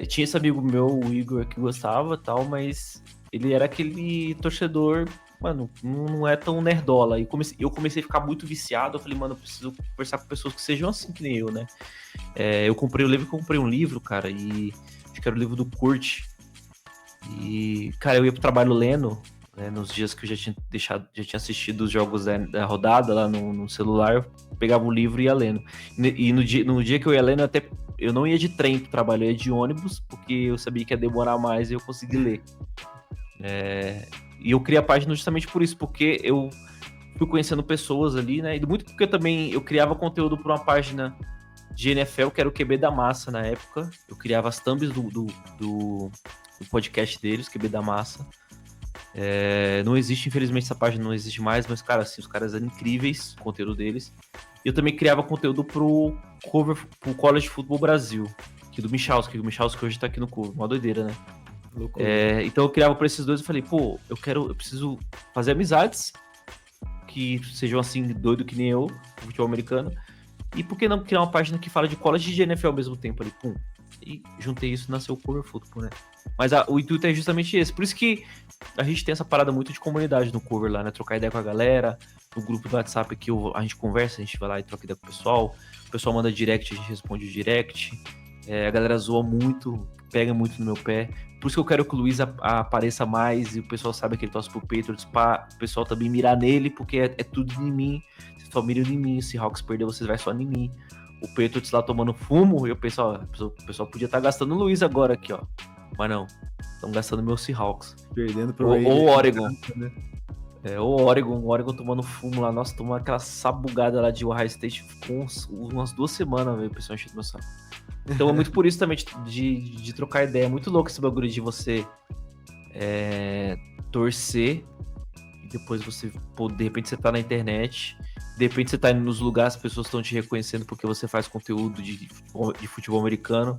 [SPEAKER 1] tinha esse amigo meu, o Igor, que gostava e tal, mas ele era aquele torcedor, mano, não é tão nerdola. E eu comecei a ficar muito viciado. Eu falei, mano, eu preciso conversar com pessoas que sejam assim que nem eu, né? Eu comprei um livro, cara, e acho que era o livro do Kurt. E, cara, eu ia pro trabalho lendo, né, nos dias que eu já tinha assistido os jogos da rodada lá no celular, eu pegava o livro e ia lendo. E no dia que eu ia lendo, eu não ia de trem pro trabalho, eu ia de ônibus, porque eu sabia que ia demorar mais e eu consegui ler. E eu criei a página justamente por isso, porque eu fui conhecendo pessoas ali, né? E muito porque eu criava conteúdo para uma página de NFL, que era o QB da Massa na época. Eu criava as thumbs do podcast deles, QB da Massa. Não existe, infelizmente, essa página não existe mais, mas, cara, assim, os caras eram incríveis, o conteúdo deles. Eu também criava conteúdo pro College Football Brasil, que do Michalski, o Michalski hoje tá aqui no cover, uma doideira, né? Então eu criava pra esses dois, eu falei, pô, eu preciso fazer amizades que sejam assim, doido que nem eu, futebol americano. E por que não criar uma página que fala de college e de NFL ao mesmo tempo ali? Pum. E juntei isso e nasceu o Cover Football, né? Mas o intuito é justamente esse. Por isso que a gente tem essa parada muito de comunidade no Cover lá, né? Trocar ideia com a galera. No grupo do WhatsApp aqui a gente conversa, a gente vai lá e troca ideia com o pessoal. O pessoal manda direct, a gente responde o direct. A galera zoa muito, pega muito no meu pé. Por isso que eu quero que o Luiz apareça mais e o pessoal sabe que ele torce pro Patriots, pra o pessoal também mirar nele, porque é tudo em mim. Vocês só miram em mim, se Hawks perder, vocês vai só em mim. O Patriots lá tomando fumo, e eu penso, ó, o pessoal podia estar gastando o Luiz agora aqui, ó. Mas não, estão gastando meu Seahawks.
[SPEAKER 2] Perdendo pro
[SPEAKER 1] ou Oregon. O Oregon tomando fumo lá. Nossa, tomou aquela sabugada lá de Ohio State. Ficou umas 2 semanas, velho, o pessoal enchendo meu saco. Então é muito por isso também de trocar ideia. É muito louco esse bagulho de você torcer e depois você, pô, de repente você tá na internet, de repente você tá indo nos lugares, as pessoas estão te reconhecendo porque você faz conteúdo de futebol americano.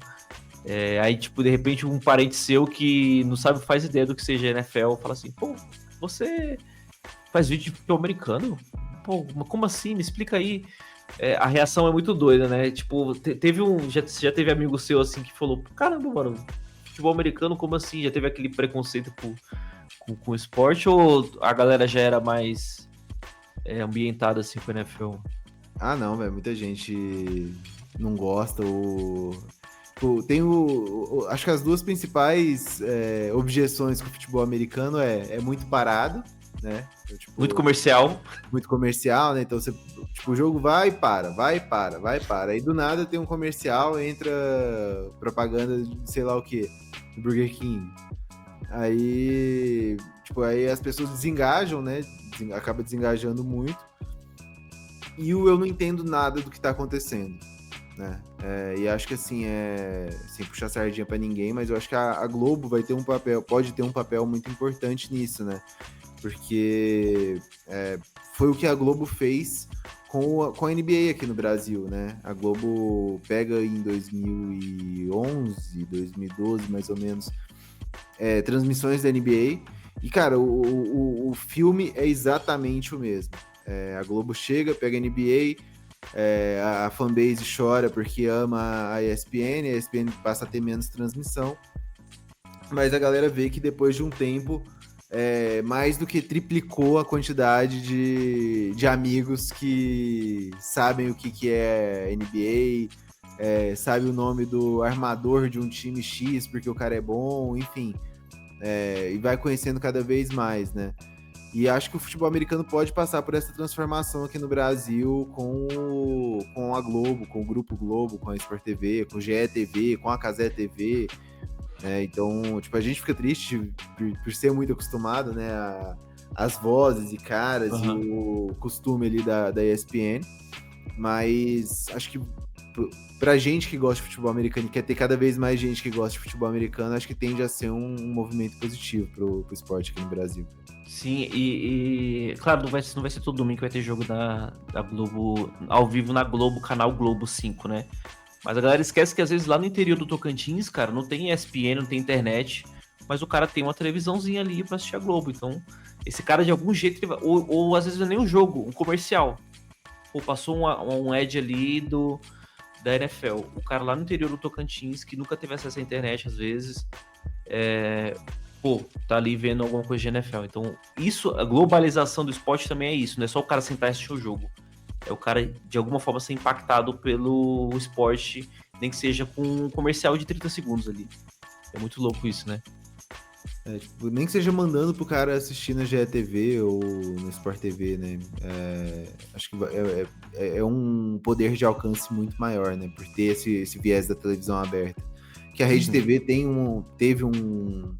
[SPEAKER 1] Aí, tipo, de repente um parente seu que não sabe, faz ideia do que seja NFL, fala assim, pô, você faz vídeo de futebol americano? Pô, como assim? Me explica aí. A reação é muito doida, né? Tipo, já teve amigo seu assim que falou, caramba, mano, futebol americano, como assim? Já teve aquele preconceito com o esporte ou a galera já era mais ambientada assim com o NFL?
[SPEAKER 2] Ah, não, velho, muita gente não gosta. Acho que as duas principais objeções com o futebol americano é muito parado, né? Então, tipo,
[SPEAKER 1] muito comercial.
[SPEAKER 2] Muito comercial, né? Então você, tipo, o jogo vai e para. Aí do nada tem um comercial, entra propaganda de sei lá o que, do Burger King. Aí, tipo, aí as pessoas desengajam, né? Acaba desengajando muito. E eu não entendo nada do que tá acontecendo, né? E acho que assim, sem puxar sardinha pra ninguém, mas eu acho que a Globo pode ter um papel muito importante nisso, né? Porque foi o que a Globo fez com a NBA aqui no Brasil, né? A Globo pega em 2011, 2012, mais ou menos, transmissões da NBA, e, cara, o filme é exatamente o mesmo. A Globo chega, pega a NBA, a fanbase chora porque ama a ESPN passa a ter menos transmissão, mas a galera vê que depois de um tempo mais do que triplicou a quantidade de amigos que sabem o que é NBA, sabe o nome do armador de um time X porque o cara é bom, enfim, e vai conhecendo cada vez mais, né? E acho que o futebol americano pode passar por essa transformação aqui no Brasil com a Globo, com o Grupo Globo, com a Sport TV, com o GE TV, com a Cazé TV. Então, tipo, a gente fica triste por ser muito acostumado, né, as vozes e caras e o costume ali da ESPN, mas acho que pra gente que gosta de futebol americano e quer ter cada vez mais gente que gosta de futebol americano, acho que tende a ser um movimento positivo pro esporte aqui no Brasil.
[SPEAKER 1] Sim, e claro, não vai ser todo domingo que vai ter jogo da Globo ao vivo na Globo, canal Globo 5, né? Mas a galera esquece que às vezes lá no interior do Tocantins, cara, não tem ESPN, não tem internet, mas o cara tem uma televisãozinha ali pra assistir a Globo. Então, esse cara de algum jeito, ou às vezes não é nem um jogo, um comercial. Ou passou um ad ali da NFL. O cara lá no interior do Tocantins, que nunca teve acesso à internet às vezes, tá ali vendo alguma coisa de NFL. Então, isso, a globalização do esporte também é isso, não é só o cara sentar e assistir o jogo. É o cara, de alguma forma, ser impactado pelo esporte, nem que seja com um comercial de 30 segundos ali. É muito louco isso, né?
[SPEAKER 2] Tipo, nem que seja mandando pro cara assistir na GETV ou no Sport TV, né? Acho que é um poder de alcance muito maior, né? Por ter esse viés da televisão aberta. Que a Rede TV teve um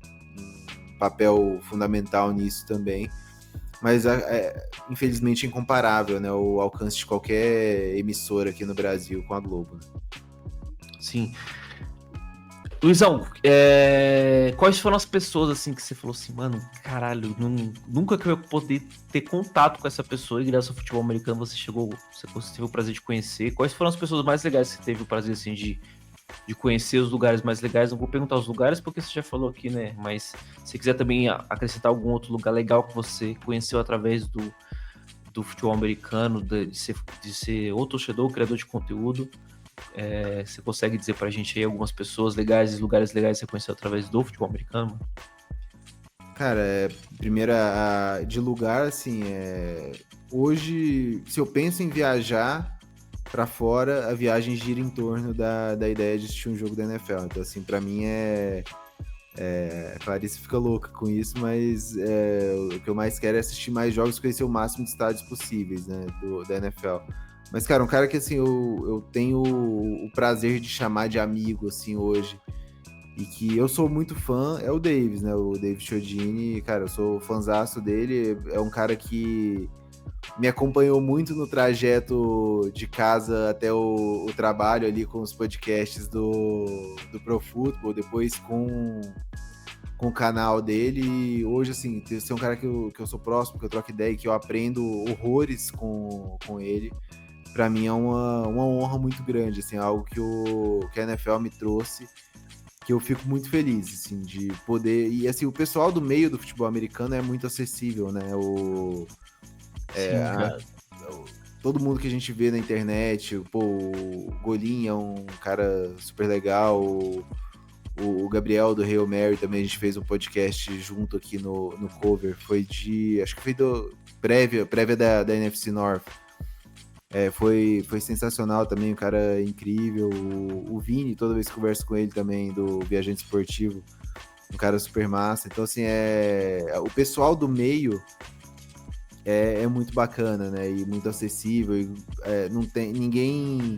[SPEAKER 2] papel fundamental nisso também. Mas infelizmente incomparável, né? O alcance de qualquer emissora aqui no Brasil com a Globo. Né?
[SPEAKER 1] Sim. Luizão, quais foram as pessoas assim que você falou assim, mano, caralho, nunca que eu ia poder ter contato com essa pessoa e graças ao futebol americano você teve o prazer de conhecer? Quais foram as pessoas mais legais que você teve o prazer assim de conhecer os lugares mais legais? Não vou perguntar os lugares porque você já falou aqui, né? Mas se quiser também acrescentar algum outro lugar legal que você conheceu através do futebol americano, de ser ou torcedor, criador de conteúdo, você consegue dizer pra gente aí algumas pessoas legais e lugares legais que você conheceu através do futebol americano?
[SPEAKER 2] Cara, primeira, de lugar, assim, hoje, se eu penso em viajar pra fora, a viagem gira em torno da ideia de assistir um jogo da NFL. Então, assim, pra mim a Clarice fica louca com isso, mas o que eu mais quero é assistir mais jogos e conhecer o máximo de estádios possíveis, né, da NFL. Mas, cara, um cara que, assim, eu tenho o prazer de chamar de amigo, assim, hoje, e que eu sou muito fã, é o Davis, né, o Davis Chiodini. Cara, eu sou fãzaço dele, é um cara que me acompanhou muito no trajeto de casa até o trabalho ali com os podcasts do Pro Football, depois com o canal dele, e hoje, assim, ser um cara que eu sou próximo, que eu troco ideia, que eu aprendo horrores com ele, pra mim é uma honra muito grande, assim, algo que a NFL me trouxe, que eu fico muito feliz, assim, de poder... E, assim, o pessoal do meio do futebol americano é muito acessível, né? Todo mundo que a gente vê na internet, o Golim é um cara super legal, o Gabriel do Hail Mary também, a gente fez um podcast junto aqui no Cover, acho que foi prévia da NFC North. Foi sensacional também, um cara incrível. O Vini, toda vez que converso com ele também, do Viajante Esportivo, um cara super massa. Então, assim, o pessoal do meio é muito bacana, né? E muito acessível. E, não tem ninguém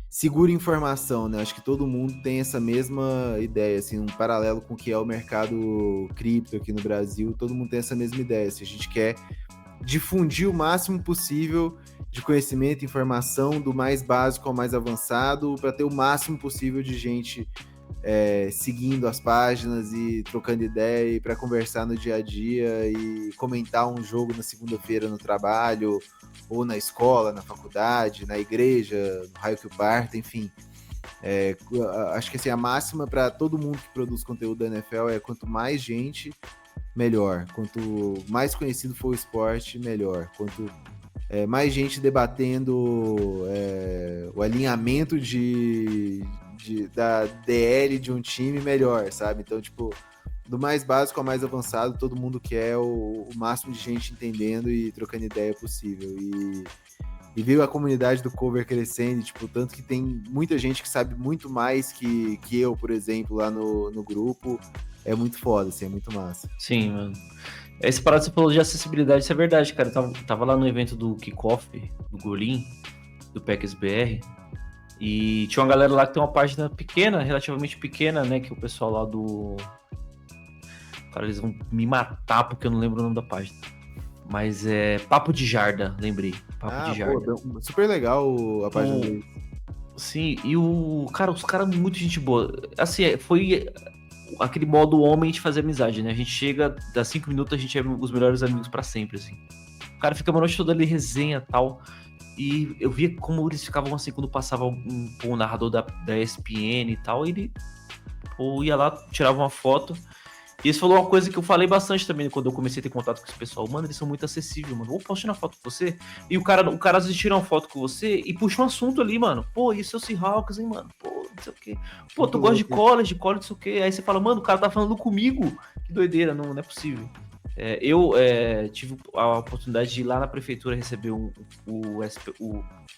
[SPEAKER 2] segura informação, né? Acho que todo mundo tem essa mesma ideia, assim, um paralelo com o que é o mercado cripto aqui no Brasil. Todo mundo tem essa mesma ideia. Se a gente quer difundir o máximo possível de conhecimento e informação, do mais básico ao mais avançado, para ter o máximo possível de gente seguindo as páginas e trocando ideia, e para conversar no dia a dia e comentar um jogo na segunda-feira no trabalho, ou na escola, na faculdade, na igreja, no raio que o parta, enfim. Acho que assim, a máxima para todo mundo que produz conteúdo da NFL é: quanto mais gente, melhor. Quanto mais conhecido for o esporte, melhor. Quanto mais gente debatendo o alinhamento da DL de um time, melhor, sabe? Então, tipo, do mais básico ao mais avançado, todo mundo quer o máximo de gente entendendo e trocando ideia possível. E ver a comunidade do cover crescendo, tipo, tanto que tem muita gente que sabe muito mais que eu, por exemplo, lá no grupo. É muito foda, assim, é muito massa.
[SPEAKER 1] Sim, mano. Esse parado que você falou de acessibilidade, isso é verdade, cara. Eu tava lá no evento do Kickoff, do Golim, do PECSBR, e tinha uma galera lá que tem uma página pequena, relativamente pequena, né? Que o pessoal lá do... Cara, eles vão me matar porque eu não lembro o nome da página. Mas é Papo de Jarda, lembrei. Papo de Jarda.
[SPEAKER 2] Pô, super legal a página deles.
[SPEAKER 1] Sim, e os caras muito gente boa. Assim, foi aquele modo homem de fazer amizade, né? A gente chega, dá 5 minutos, a gente é os melhores amigos pra sempre, assim. O cara fica uma noite toda ali, resenha e tal. E eu via como eles ficavam assim, quando passava um narrador da ESPN e tal, ele ia lá, tirava uma foto. E isso falou uma coisa que eu falei bastante também quando eu comecei a ter contato com esse pessoal. Mano, eles são muito acessíveis, mano. Posso tirar foto com você? E o cara às vezes tira uma foto com você e puxa um assunto ali, mano. Pô, e seu Seahawks, hein, mano? Pô, não sei o quê. Pô, tu gosta de college, não sei o quê. Aí você fala, mano, o cara tá falando comigo. Que doideira, não é possível. Eu tive a oportunidade de ir lá na prefeitura receber o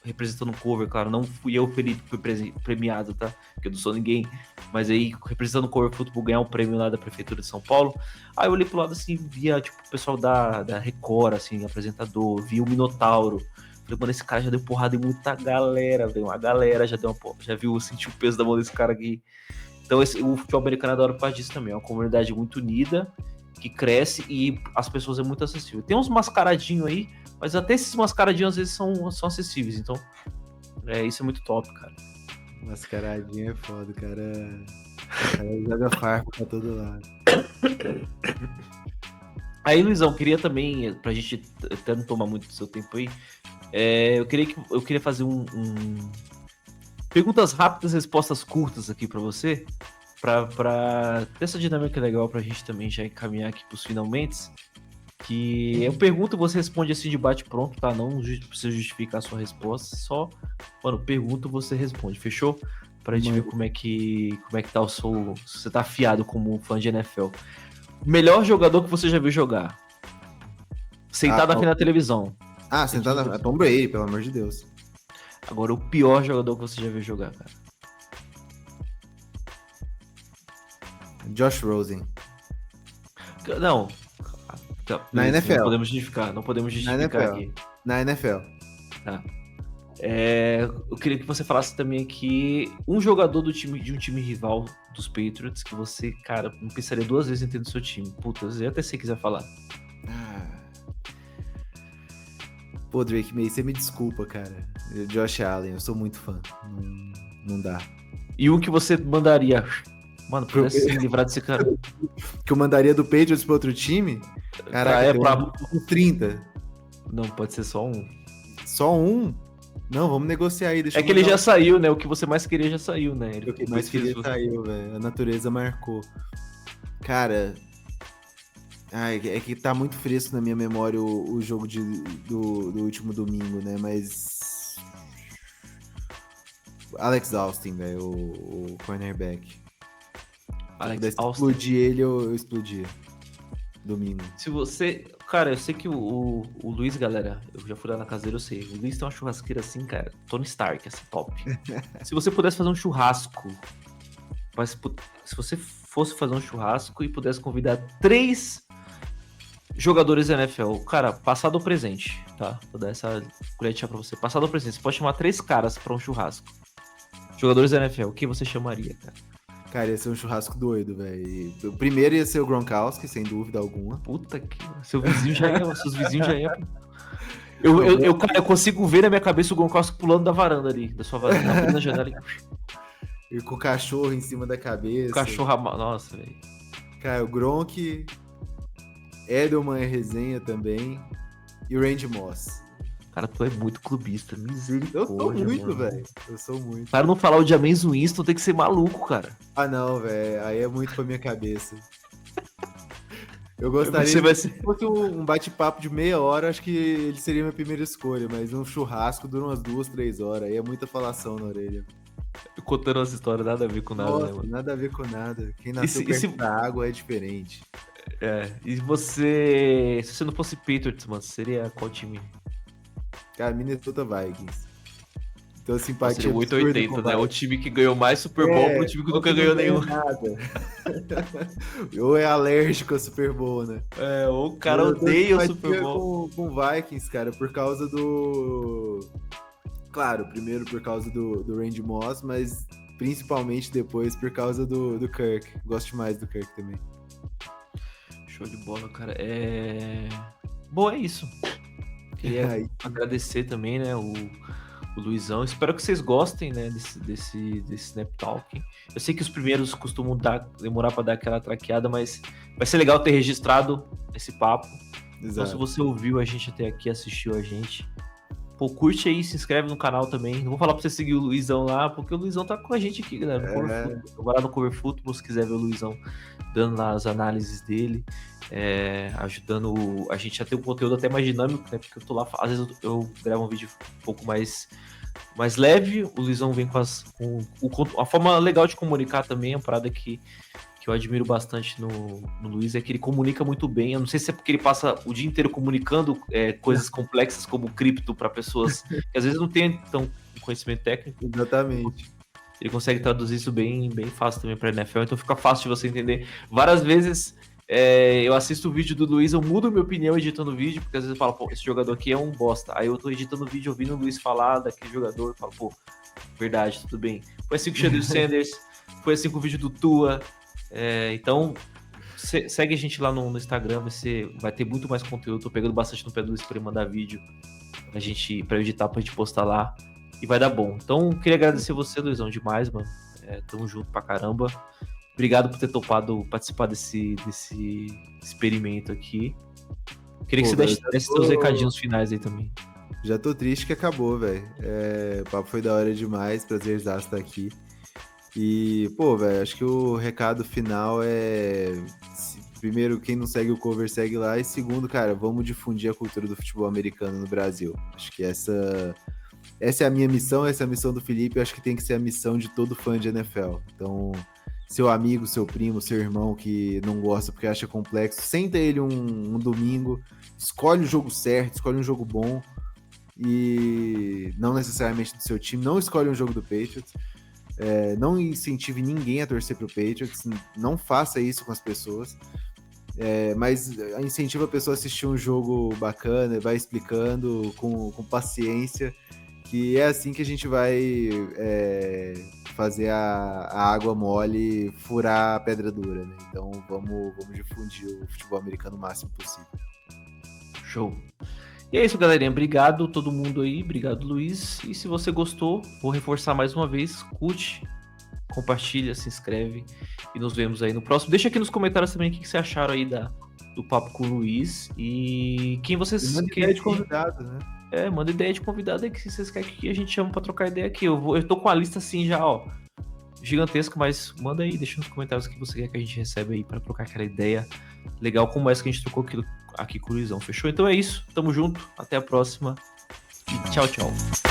[SPEAKER 1] representando o cover, claro, não fui eu, Felipe, que fui premiado, tá? Porque eu não sou ninguém, mas aí representando o cover futebol ganhar um prêmio lá da prefeitura de São Paulo. Aí eu olhei pro lado assim, via tipo o pessoal da Record, assim, apresentador, via o Minotauro. Falei, mano, esse cara já deu porrada em muita galera, velho. A galera já viu, sentiu o peso da mão desse cara aqui. Então o futebol americano adora por causa disso também. É uma comunidade muito unida, que cresce e as pessoas é muito acessível. Tem uns mascaradinhos aí, mas até esses mascaradinhos às vezes são acessíveis. Então, isso é muito top, cara.
[SPEAKER 2] Mascaradinho é foda, cara. O cara joga farpa pra todo lado.
[SPEAKER 1] Aí, Luizão, queria também, pra gente até não tomar muito do seu tempo aí, eu queria fazer perguntas rápidas, respostas curtas aqui pra você, pra ter essa dinâmica legal pra gente também já encaminhar aqui pros finalmente. Que eu pergunto, você responde assim de bate pronto, tá? Não precisa justificar a sua resposta, só, mano, pergunto, você responde, fechou? Pra gente ver como é que tá o seu, se você tá afiado como fã de NFL. Melhor jogador que você já viu jogar? Sentado na frente da televisão.
[SPEAKER 2] Sentado na... Tom Brady, pelo amor de Deus.
[SPEAKER 1] Agora, o pior jogador que você já viu jogar, cara?
[SPEAKER 2] Josh Rosen.
[SPEAKER 1] Não.
[SPEAKER 2] Na NFL.
[SPEAKER 1] Não podemos justificar aqui.
[SPEAKER 2] Na NFL.
[SPEAKER 1] Tá. Eu queria que você falasse também aqui um jogador de um time rival dos Patriots que você, cara, não pensaria duas vezes em ter no seu time. Puta, eu até sei quiser falar.
[SPEAKER 2] Pô, Drake May, você me desculpa, cara. Josh Allen, eu sou muito fã. Não dá.
[SPEAKER 1] E um que você mandaria... Mano, pudesse se livrar desse cara.
[SPEAKER 2] Que eu mandaria do Patriots pra outro time? Caraca,
[SPEAKER 1] pra
[SPEAKER 2] 30.
[SPEAKER 1] Não, pode ser só um.
[SPEAKER 2] Só um? Não, vamos negociar aí.
[SPEAKER 1] Que ele já saiu, né? O que você mais queria já saiu, né?
[SPEAKER 2] O que mais queria saiu, velho. A natureza marcou. Cara... é que tá muito fresco na minha memória o jogo do último domingo, né? Mas... Alex Austin, velho, o cornerback.
[SPEAKER 1] Alex Austin.
[SPEAKER 2] Explodir ele, eu explodia. Domingo.
[SPEAKER 1] Se você... Cara, eu sei que o Luiz, galera, eu já fui lá na casa dele, eu sei. O Luiz tem uma churrasqueira assim, cara. Tony Stark, assim, top. Se você pudesse fazer um churrasco, se você fosse fazer um churrasco e pudesse convidar 3 jogadores da NFL, cara, passado ou presente, tá? Vou dar essa colhetinha pra você. Passado ou presente, você pode chamar 3 caras pra um churrasco. Jogadores da NFL, o que você chamaria, cara?
[SPEAKER 2] Cara, ia ser um churrasco doido, velho. O primeiro ia ser o Gronkowski, sem dúvida alguma.
[SPEAKER 1] Puta que... Seus vizinhos já iam. Eu consigo ver na minha cabeça o Gronkowski pulando da varanda ali, da sua varanda, na janela.
[SPEAKER 2] E com o cachorro em cima da cabeça.
[SPEAKER 1] O cachorro... Nossa, velho.
[SPEAKER 2] Cara, o Gronk, Edelman e resenha também, e o Randy Moss.
[SPEAKER 1] Cara, tu é muito clubista, misericórdia.
[SPEAKER 2] Eu sou muito, velho. Eu sou muito.
[SPEAKER 1] Para não falar o de Jameis Winston, tem que ser maluco, cara.
[SPEAKER 2] Não, velho. Aí é muito pra minha cabeça. Eu gostaria
[SPEAKER 1] se
[SPEAKER 2] fosse um bate-papo de meia hora, acho que ele seria minha primeira escolha, mas um churrasco dura umas 2, 3 horas. Aí é muita falação na orelha.
[SPEAKER 1] contando essa história, nada a ver com nada, né,
[SPEAKER 2] Nossa,
[SPEAKER 1] mano?
[SPEAKER 2] nada a ver com nada. Quem nasceu perto da água é diferente.
[SPEAKER 1] E se você não fosse Patriots, mano, seria qual time?
[SPEAKER 2] Cara, Minnesota Vikings. Então,
[SPEAKER 1] Seria
[SPEAKER 2] simpatia
[SPEAKER 1] o
[SPEAKER 2] absurda com
[SPEAKER 1] 880,
[SPEAKER 2] o
[SPEAKER 1] né? O
[SPEAKER 2] Vikings.
[SPEAKER 1] time que ganhou mais Super Bowl pro time que
[SPEAKER 2] Ou
[SPEAKER 1] nunca
[SPEAKER 2] não
[SPEAKER 1] ganhou
[SPEAKER 2] ganha
[SPEAKER 1] nenhum.
[SPEAKER 2] nada. Ou é alérgico a Super Bowl, né?
[SPEAKER 1] O cara
[SPEAKER 2] Eu tenho
[SPEAKER 1] odeia o
[SPEAKER 2] simpatia
[SPEAKER 1] Super Bowl.
[SPEAKER 2] com Vikings, cara, por causa do... Claro, primeiro por causa do Randy Moss, mas principalmente depois por causa do Kirk. Gosto mais do Kirk também.
[SPEAKER 1] Show de bola, cara. Bom, é isso. Queria
[SPEAKER 2] Aí.
[SPEAKER 1] agradecer também, né, o Luizão. Espero que vocês gostem, né, desse Snap Talk. Eu sei que os primeiros costumam demorar para dar aquela traqueada, mas vai ser legal ter registrado esse papo.
[SPEAKER 2] Exato.
[SPEAKER 1] Então, se você ouviu a gente até aqui, assistiu a gente, pô, curte aí, se inscreve no canal também. Não vou falar pra você seguir o Luizão lá, porque o Luizão tá com a gente aqui, galera, no Cover Football. Eu vou lá no Cover Football, se quiser ver o Luizão dando lá as análises dele, ajudando a gente a ter um conteúdo até mais dinâmico, né? Porque eu tô lá, às vezes eu gravo um vídeo um pouco mais leve, o Luizão vem com a forma legal de comunicar também, é uma parada que eu admiro bastante no Luiz, é que ele comunica muito bem. Eu não sei se é porque ele passa o dia inteiro comunicando coisas complexas como cripto para pessoas que às vezes não têm tão conhecimento técnico.
[SPEAKER 2] Exatamente.
[SPEAKER 1] Ele consegue traduzir isso bem fácil também para NFL, então fica fácil de você entender. Várias vezes eu assisto o vídeo do Luiz, eu mudo minha opinião editando o vídeo, porque às vezes eu falo, pô, esse jogador aqui é um bosta. Aí eu tô editando o vídeo, ouvindo o Luiz falar daquele jogador, e falo, pô, verdade, tudo bem. Foi assim com o Shadow Sanders, foi assim com o vídeo do Tua. Então, segue a gente lá no Instagram, você vai ter muito mais conteúdo. Tô pegando bastante no pé do Luiz pra ele mandar vídeo pra eu editar, pra gente postar lá. E vai dar bom. Então, queria agradecer você, Luizão, demais, mano. Tamo junto pra caramba. Obrigado por ter topado participar desse experimento aqui. Queria que você desse seus recadinhos finais aí também.
[SPEAKER 2] Já tô triste que acabou, velho. O papo foi da hora demais, prazerzaço estar aqui. E, pô, velho, acho que o recado final primeiro, quem não segue o Cover, segue lá. E segundo, cara, vamos difundir a cultura do futebol americano no Brasil. Acho que essa é a minha missão, essa é a missão do Felipe. Acho que tem que ser a missão de todo fã de NFL. Então, seu amigo, seu primo, seu irmão que não gosta porque acha complexo, senta ele um domingo, escolhe o jogo certo, escolhe um jogo bom. E não necessariamente do seu time, não escolhe um jogo do Patriots. Não incentive ninguém a torcer pro Patriots, não faça isso com as pessoas, mas incentiva a pessoa a assistir um jogo bacana, vai explicando com paciência, que é assim que a gente vai fazer a água mole furar a pedra dura, né? Então vamos difundir o futebol americano o máximo possível.
[SPEAKER 1] Show! E é isso, galerinha. Obrigado todo mundo aí. Obrigado, Luiz. E se você gostou, vou reforçar mais uma vez. Curte, compartilha, se inscreve e nos vemos aí no próximo. Deixa aqui nos comentários também o que vocês acharam aí do papo com o Luiz e quem vocês
[SPEAKER 2] manda ideia de convidado, né?
[SPEAKER 1] Manda ideia de convidado aí que vocês querem que a gente chame pra trocar ideia aqui. Eu tô com a lista assim já, ó, gigantesca, mas manda aí, deixa nos comentários o que você quer que a gente receba aí pra trocar aquela ideia legal como essa que a gente trocou aqui com o Luizão. Fechou? Então é isso. Tamo junto. Até a próxima. E tchau, tchau.